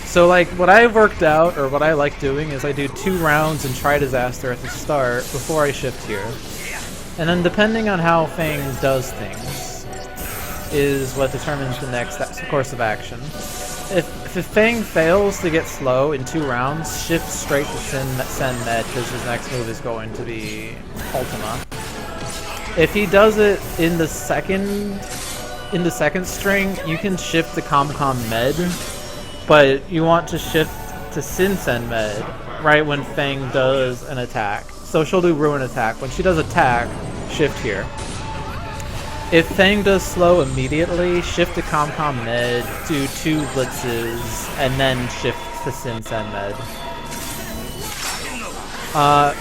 So like what I've worked out, or what I like doing, is I do 2 rounds and try Disaster at the start before I shift here. And then depending on how Fang does things is what determines the next course of action. If Fang fails to get slow in 2 rounds, shift straight to Send Med because his next move is going to be Ultima. If he does it in the second string, you can shift to ComCom Med. But you want to shift to Send Med right when Fang does an attack. So she'll do Ruin Attack. When she does attack, shift here. If Fang does slow immediately, shift to ComCom Med, do 2 blitzes, and then shift to Send Med.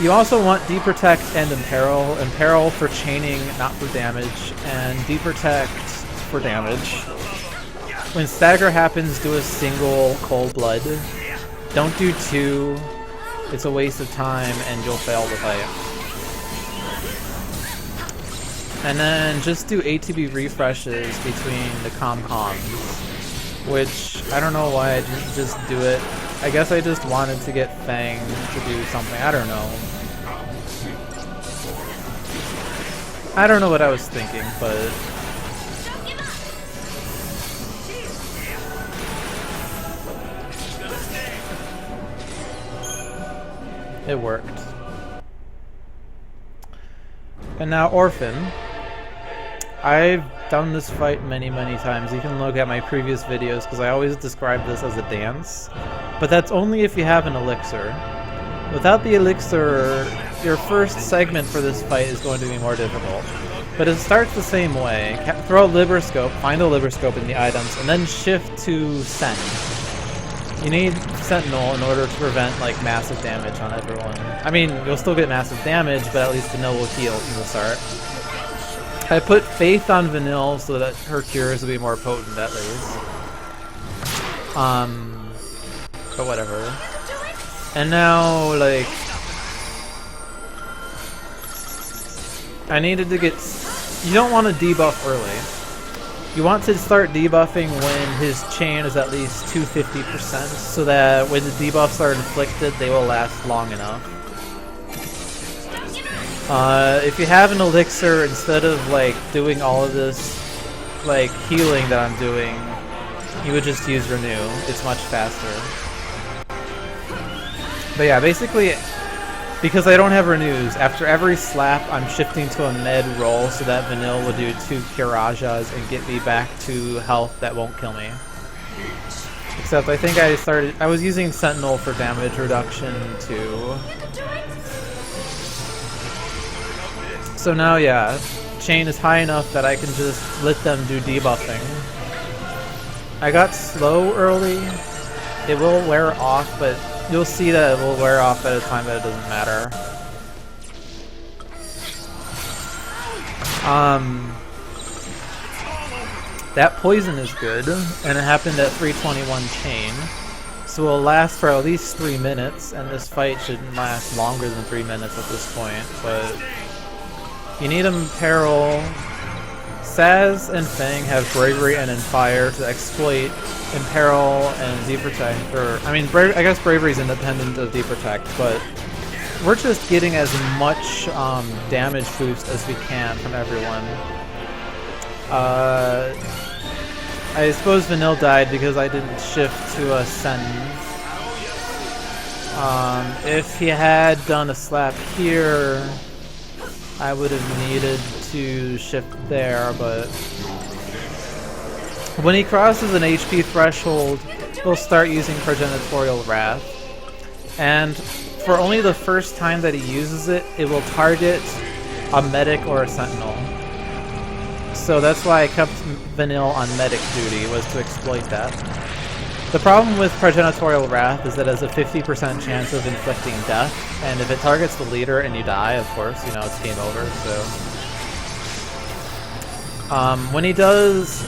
You also want Deprotect and Imperil. Imperil for chaining, not for damage, and Deprotect for damage. When stagger happens, do a single Cold Blood. Don't do 2. It's a waste of time and you'll fail the fight. And then just do ATB refreshes between the ComComs, which I don't know why I didn't just do it. I guess I just wanted to get Fang to do something. I don't know. I don't know what I was thinking, but it worked. And now Orphan. I've done this fight many times. You can look at my previous videos because I always describe this as a dance. But that's only if you have an elixir. Without the elixir, your first segment for this fight is going to be more difficult. But it starts the same way. Throw a Liberscope, find a Liberscope in the items, and then shift to Send. You need Sentinel in order to prevent like massive damage on everyone. I mean, you'll still get massive damage, but at least Vanille will heal from the start. I put Faith on Vanille so that her cures will be more potent at least. But whatever. And now, like, I needed to get... You don't want to debuff early. You want to start debuffing when his chain is at least 250%, so that when the debuffs are inflicted, they will last long enough. If you have an elixir, instead of like doing all of this like healing that I'm doing, you would just use Renew. It's much faster. But yeah, basically Because I don't have renews, after every slap I'm shifting to a med roll so that Vanille will do 2 Kirajas and get me back to health that won't kill me. Except I think I was using Sentinel for damage reduction too. So now yeah, chain is high enough that I can just let them do debuffing. I got slow early. It will wear off, but you'll see that it will wear off at a time that it doesn't matter. That poison is good, and it happened at 321 chain. So it'll last for at least 3 minutes, and this fight shouldn't last longer than 3 minutes at this point, but you need Imperil. Saz and Fang have Bravery and Fire to exploit Imperil and Deep Protect, or I mean, I guess Bravery is independent of Deep Protect, but we're just getting as much damage boost as we can from everyone. I suppose Vanille died because I didn't shift to a Sen. If he had done a slap here, I would have needed to shift there, but when he crosses an HP threshold, he'll start using Progenitorial Wrath. And for only the first time that he uses it, it will target a medic or a sentinel. So that's why I kept Vanille on medic duty, was to exploit that. The problem with Progenitorial Wrath is that it has a 50% chance of inflicting death, and if it targets the leader and you die, of course, you know, it's game over, so... when he does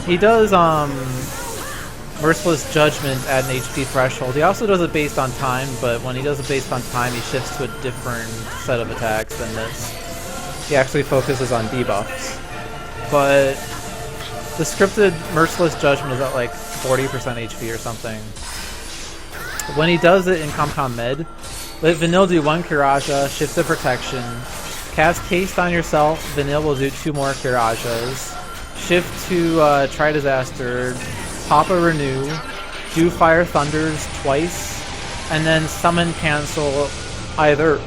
Merciless Judgment at an HP threshold. He also does it based on time, but when he does it based on time, he shifts to a different set of attacks than this. He actually focuses on debuffs. But the scripted Merciless Judgment is at like 40% HP or something. When he does it in ComCom Med, let Vanille do 1 Kiraja, shift to Protection, cast Haste on yourself, Vanille will do 2 more Kirajas, shift to Try Disaster, pop a Renew, do Fire Thunders twice, and then summon cancel either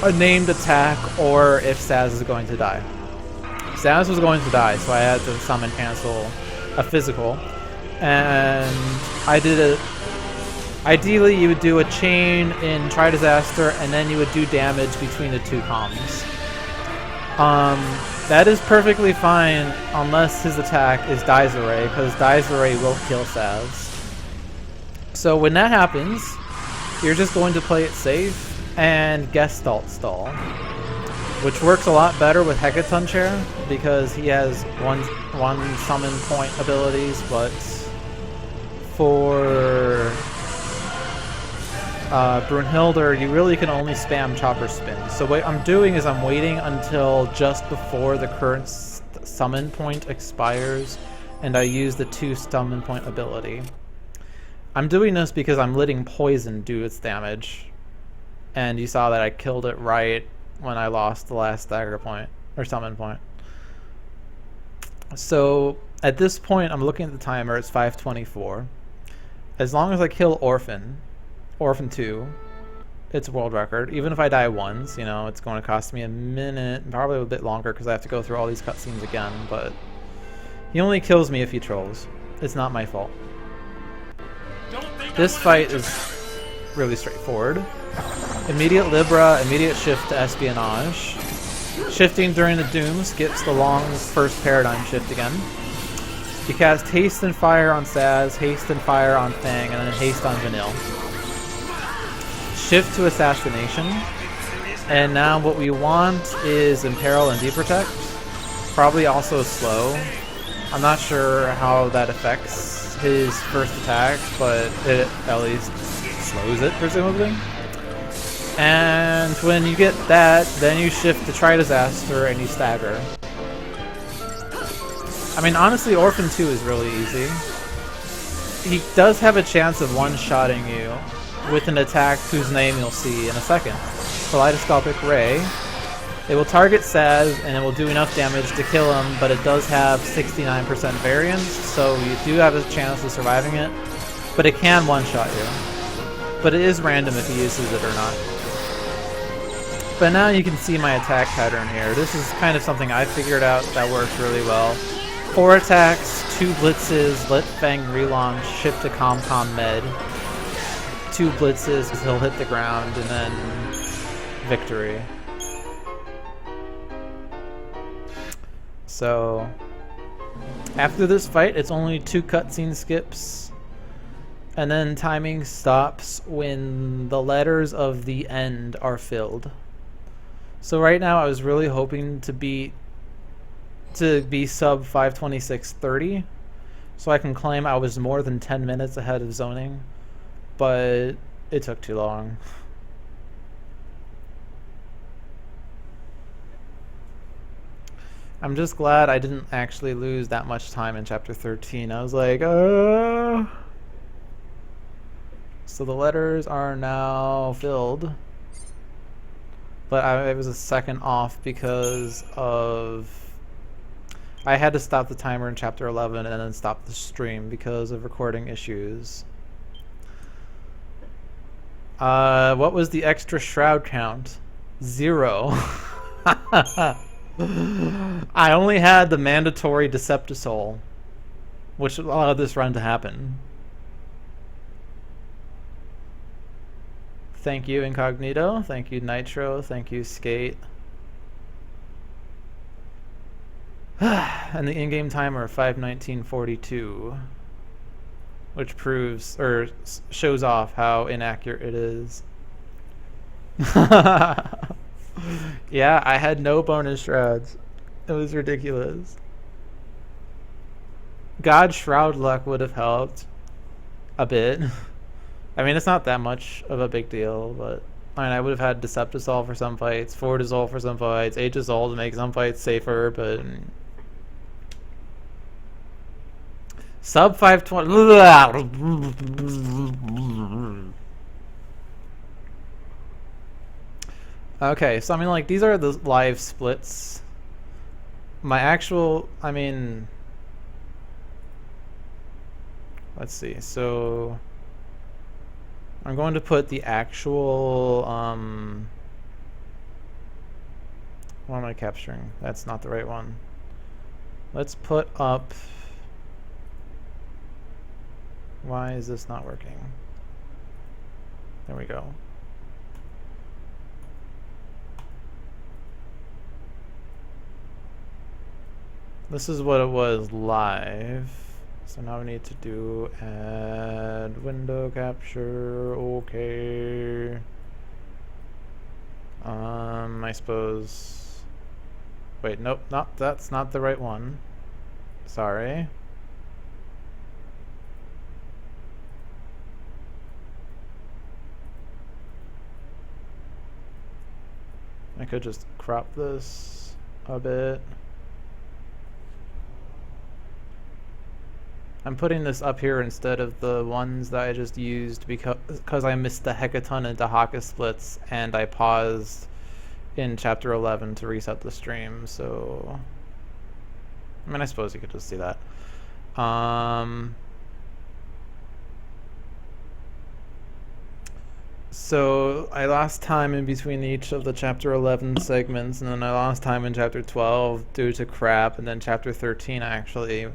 a named attack or if Saz is going to die. Saz was going to die, so I had to summon cancel a physical, and I did it. Ideally, you would do a chain in Try Disaster, and then you would do damage between the 2 comms. That is perfectly fine unless his attack is Dies Array, because Dies Array will kill Saz. So when that happens, you're just going to play it safe and Gestalt stall, which works a lot better with Hecaton Chair because he has one summon point abilities, but for Brunhilde, you really can only spam Chopper Spin. So what I'm doing is I'm waiting until just before the current summon point expires, and I use the 2 summon point ability. I'm doing this because I'm letting Poison do its damage, and you saw that I killed it right when I lost the last dagger point, or summon point. So at this point, I'm looking at the timer, it's 5:24. As long as I kill Orphan 2, it's a world record. Even if I die once, you know, it's going to cost me a minute, probably a bit longer because I have to go through all these cutscenes again, but he only kills me if he trolls. It's not my fault. This fight is really straightforward. Immediate Libra, immediate shift to Espionage. Shifting during the Doom skips the long first paradigm shift again. You cast Haste and Fire on Saz, Haste and Fire on Fang, and then Haste on Vanille. Shift to Assassination. And now what we want is Imperil and Deep Protect. Probably also slow. I'm not sure how that affects his first attack, but it at least slows it, presumably. And when you get that, then you shift to Try Disaster and you stagger. I mean, honestly, Orphan 2 is really easy. He does have a chance of one-shotting you with an attack whose name you'll see in a second. Kaleidoscopic Ray. It will target Saz and it will do enough damage to kill him, but it does have 69% variance, so you do have a chance of surviving it, but it can one-shot you. But it is random if he uses it or not. But now you can see my attack pattern here. This is kind of something I figured out that works really well. 4 attacks, 2 blitzes, let Fang relaunch, ship to ComCom med. 2 blitzes because he'll hit the ground, and then victory. So after this fight, it's only 2 cutscene skips, and then timing stops when the letters of the end are filled. So right now I was really hoping to be sub 5:26:30, so I can claim I was more than 10 minutes ahead of zoning, but it took too long. I'm just glad I didn't actually lose that much time in chapter 13. I was like, So the letters are now filled. But I was a second off because of... I had to stop the timer in chapter 11 and then stop the stream because of recording issues. What was the extra shroud count? 0. I only had the mandatory Deceptisol, which allowed this run to happen. Thank you, Incognito. Thank you, Nitro. Thank you, Skate. And the in-game timer, 5:19:42, which proves, or shows off how inaccurate it is. Yeah, I had no bonus shrouds. It was ridiculous. God Shroud luck would have helped a bit. I mean, it's not that much of a big deal, but I mean, I would have had Deceptisol for some fights, Fortisol for some fights, Aegisol to make some fights safer, but sub 520. Okay, so I mean, like, these are the live splits. My actual, I mean, let's see. So I'm going to put the actual, what am I capturing? That's not the right one. Let's put up, why is this not working? There we go. This is what it was live. So now we need to do add window capture. Okay. I suppose. Wait, nope, that's not the right one. Sorry. I could just crop this a bit. I'm putting this up here instead of the ones that I just used because I missed the Hecaton and Dahaka splits, and I paused in chapter 11 to reset the stream, so I mean, I suppose you could just see that. So I lost time in between each of the chapter 11 segments, and then I lost time in chapter 12 due to crap, and then chapter 13 actually.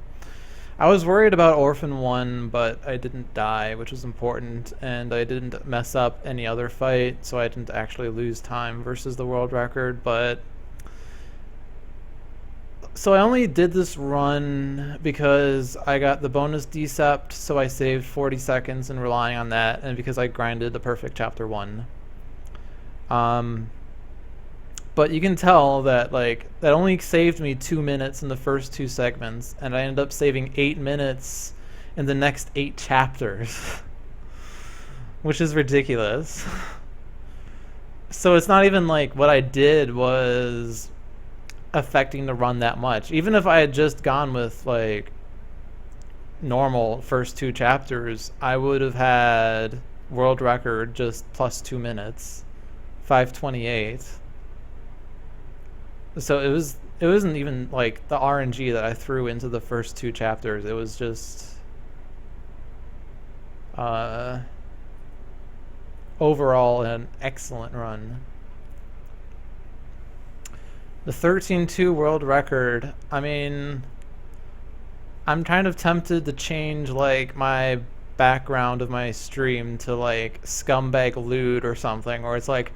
I was worried about Orphan 1, but I didn't die, which was important, and I didn't mess up any other fight, so I didn't actually lose time versus the world record, but... So I only did this run because I got the bonus Decept, so I saved 40 seconds in relying on that, and because I grinded the perfect chapter 1. But you can tell that, like, that only saved me 2 minutes in the first 2 segments, and I ended up saving 8 minutes in the next 8 chapters, which is ridiculous. So it's not even like what I did was affecting the run that much. Even if I had just gone with, like, normal first 2 chapters, I would have had world record just plus 2 minutes, 5:28. So it wasn't even like the RNG that I threw into the first 2 chapters. It was just overall an excellent run. The 13.2 world record. I mean, I'm kind of tempted to change like my background of my stream to like scumbag loot or something, or it's like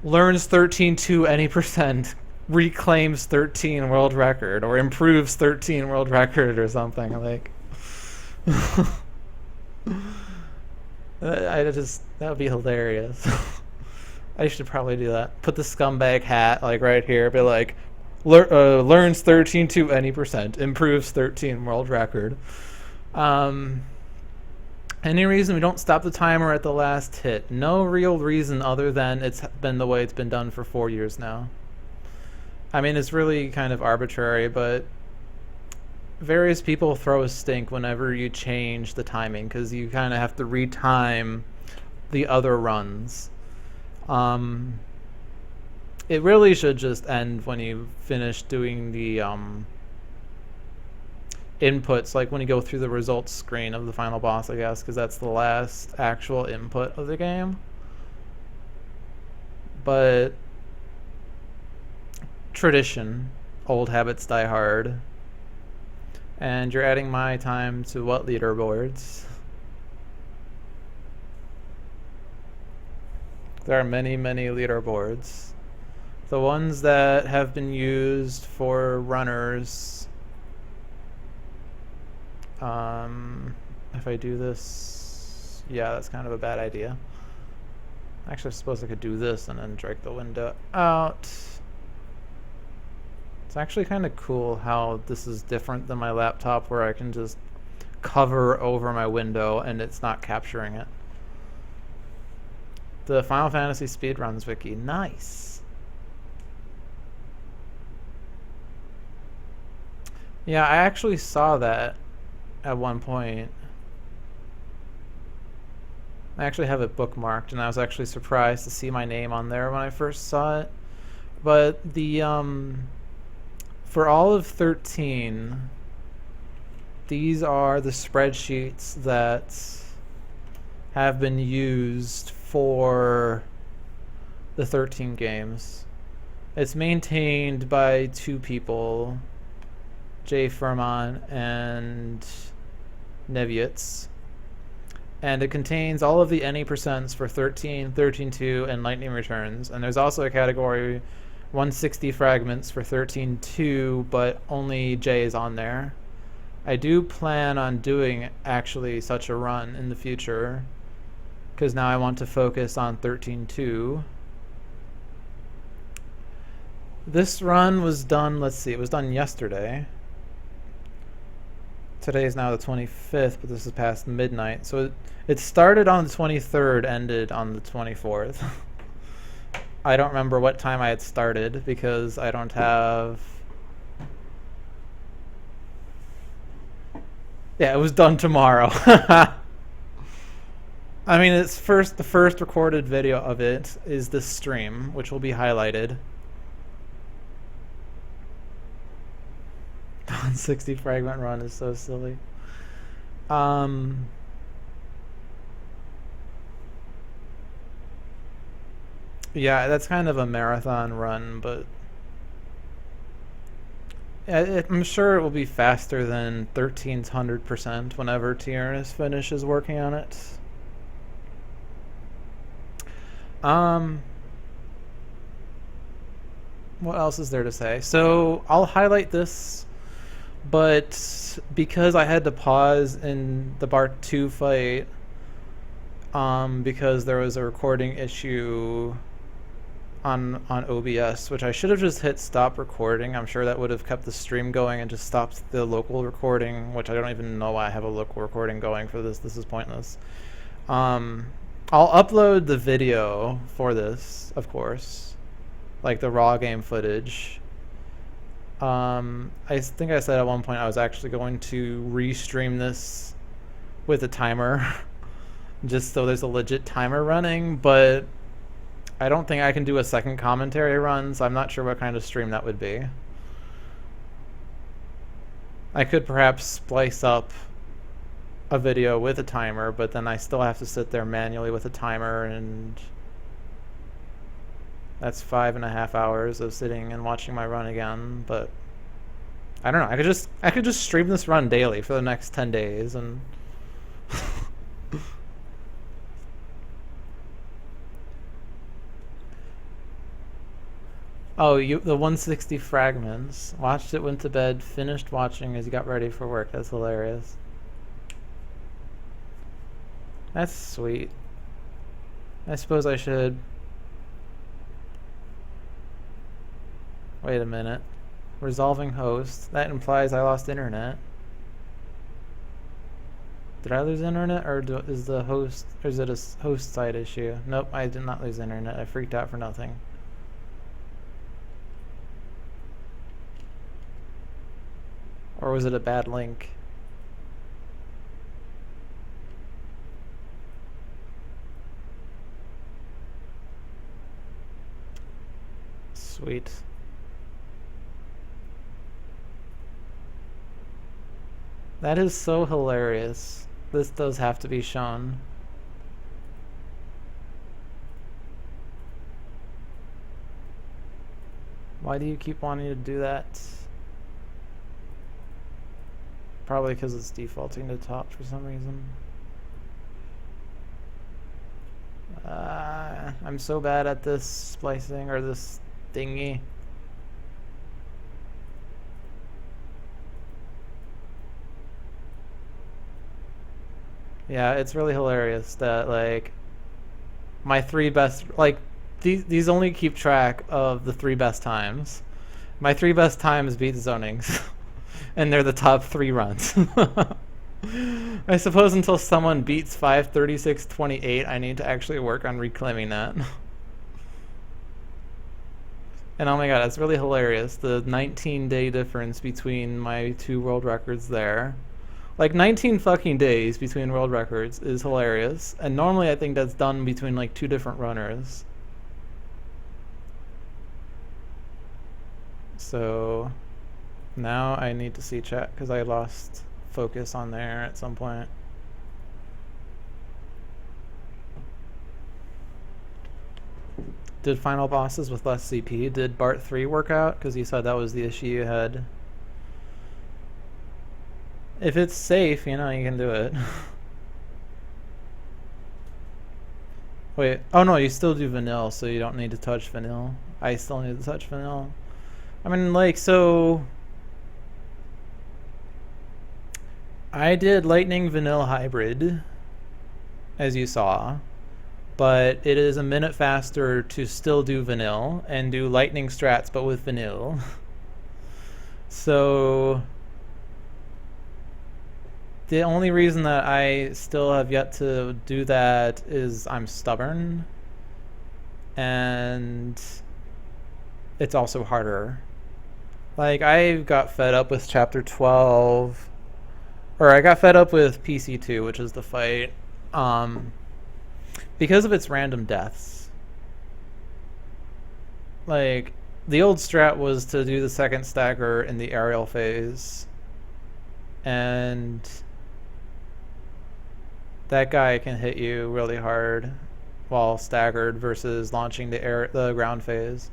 learns 13.2 any percent, reclaims 13 world record, or improves 13 world record or something like. That would be hilarious. I should probably do that. Put the scumbag hat like right here. Be like, learns 13.2 any percent, improves 13 world record. Any reason we don't stop the timer at the last hit? No real reason other than it's been the way it's been done for 4 years now. I mean, it's really kind of arbitrary, but various people throw a stink whenever you change the timing because you kind of have to retime the other runs. It really should just end when you finish doing the inputs, like when you go through the results screen of the final boss, I guess, because that's the last actual input of the game. But tradition, old habits die hard. And you're adding my time to what leaderboards? There are many, many leaderboards. The ones that have been used for runners. If I do this, yeah, that's kind of a bad idea. Actually, I suppose I could do this and then drag the window out. It's actually kind of cool how this is different than my laptop, where I can just cover over my window and it's not capturing it. The Final Fantasy Speedruns wiki. Nice. Yeah, I actually saw that at one point. I actually have it bookmarked, and I was actually surprised to see my name on there when I first saw it. But the for all of 13, these are the spreadsheets that have been used for the 13 games. It's maintained by two people, Jay Furman and Nevietz, and it contains all of the any percents for 13, 13.2, and Lightning Returns. And there's also a category 160 fragments for 13.2, but only J is on there. I do plan on doing actually such a run in the future, because now I want to focus on 13.2. This run was done, let's see, it was done yesterday. Today is now the 25th, but this is past midnight. So it started on the 23rd, ended on the 24th. I don't remember what time I had started because I don't have... Yeah, it was done tomorrow. I mean, the first recorded video of it is this stream, which will be highlighted. 160 fragment run is so silly. Yeah, that's kind of a marathon run, but I'm sure it will be faster than 13's 100% whenever Tyrannus finishes working on it. What else is there to say? So I'll highlight this, but because I had to pause in the Part 2 fight, because there was a recording issue on OBS, which I should have just hit stop recording. I'm sure that would have kept the stream going and just stopped the local recording, which I don't even know why I have a local recording going for this. This is pointless. I'll upload the video for this, of course, like the raw game footage. I think I said at one point I was actually going to restream this with a timer, just so there's a legit timer running, but I don't think I can do a second commentary run, so I'm not sure what kind of stream that would be. I could perhaps splice up a video with a timer, but then I still have to sit there manually with a timer, and That's 5.5 hours of sitting and watching my run again, but I don't know. I could just stream this run daily for the next 10 days and Oh, the 160 fragments. Watched it, went to bed, finished watching as you got ready for work. That's hilarious. That's sweet. I suppose I should. Wait a minute. Resolving host. That implies I lost internet. Did I lose internet, or is the host, or is it a host side issue? Nope, I did not lose internet. I freaked out for nothing. Or was it a bad link? Sweet. That is so hilarious. This does have to be shown. Why do you keep wanting to do that? Probably because it's defaulting to top for some reason. I'm so bad at this splicing, or this thingy. Yeah, it's really hilarious that, like, my 3 best, like, these only keep track of the 3 best times. My 3 best times beat zonings. And they're the top 3 runs. I suppose until someone beats 5:36.28, I need to actually work on reclaiming that. And oh my god, it's really hilarious. The 19-day difference between my 2 world records there. Like 19 fucking days between world records is hilarious. And normally I think that's done between like 2 different runners. So now I need to see chat because I lost focus on there at some point. Did final bosses with less CP? Did Bart 3 work out? Because you said that was the issue you had. If it's safe, you know, you can do it. Wait, oh no, you still do vanilla, so you don't need to touch vanilla. I still need to touch vanilla. I mean, like, so I did Lightning Vanilla Hybrid, as you saw, but it is a minute faster to still do vanilla and do Lightning strats, but with vanilla. So the only reason that I still have yet to do that is I'm stubborn, and it's also harder. Like, I got fed up with chapter 12, or I got fed up with PC2, which is the fight, because of its random deaths. Like, the old strat was to do the second stagger in the aerial phase, and that guy can hit you really hard while staggered versus launching the ground phase.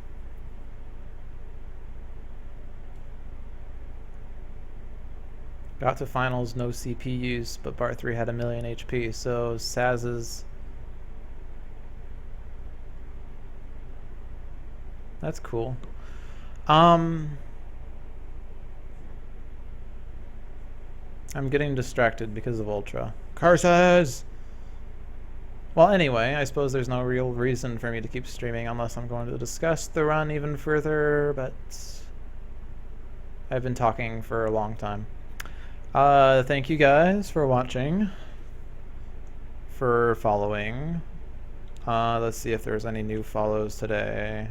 Got to finals, no CP use, but Bart 3 had 1,000,000 HP, so Saz's... That's cool. I'm getting distracted because of Ultra. Curses! Well, anyway, I suppose there's no real reason for me to keep streaming unless I'm going to discuss the run even further, but I've been talking for a long time. Thank you guys for watching, for following. Let's see if there's any new follows today.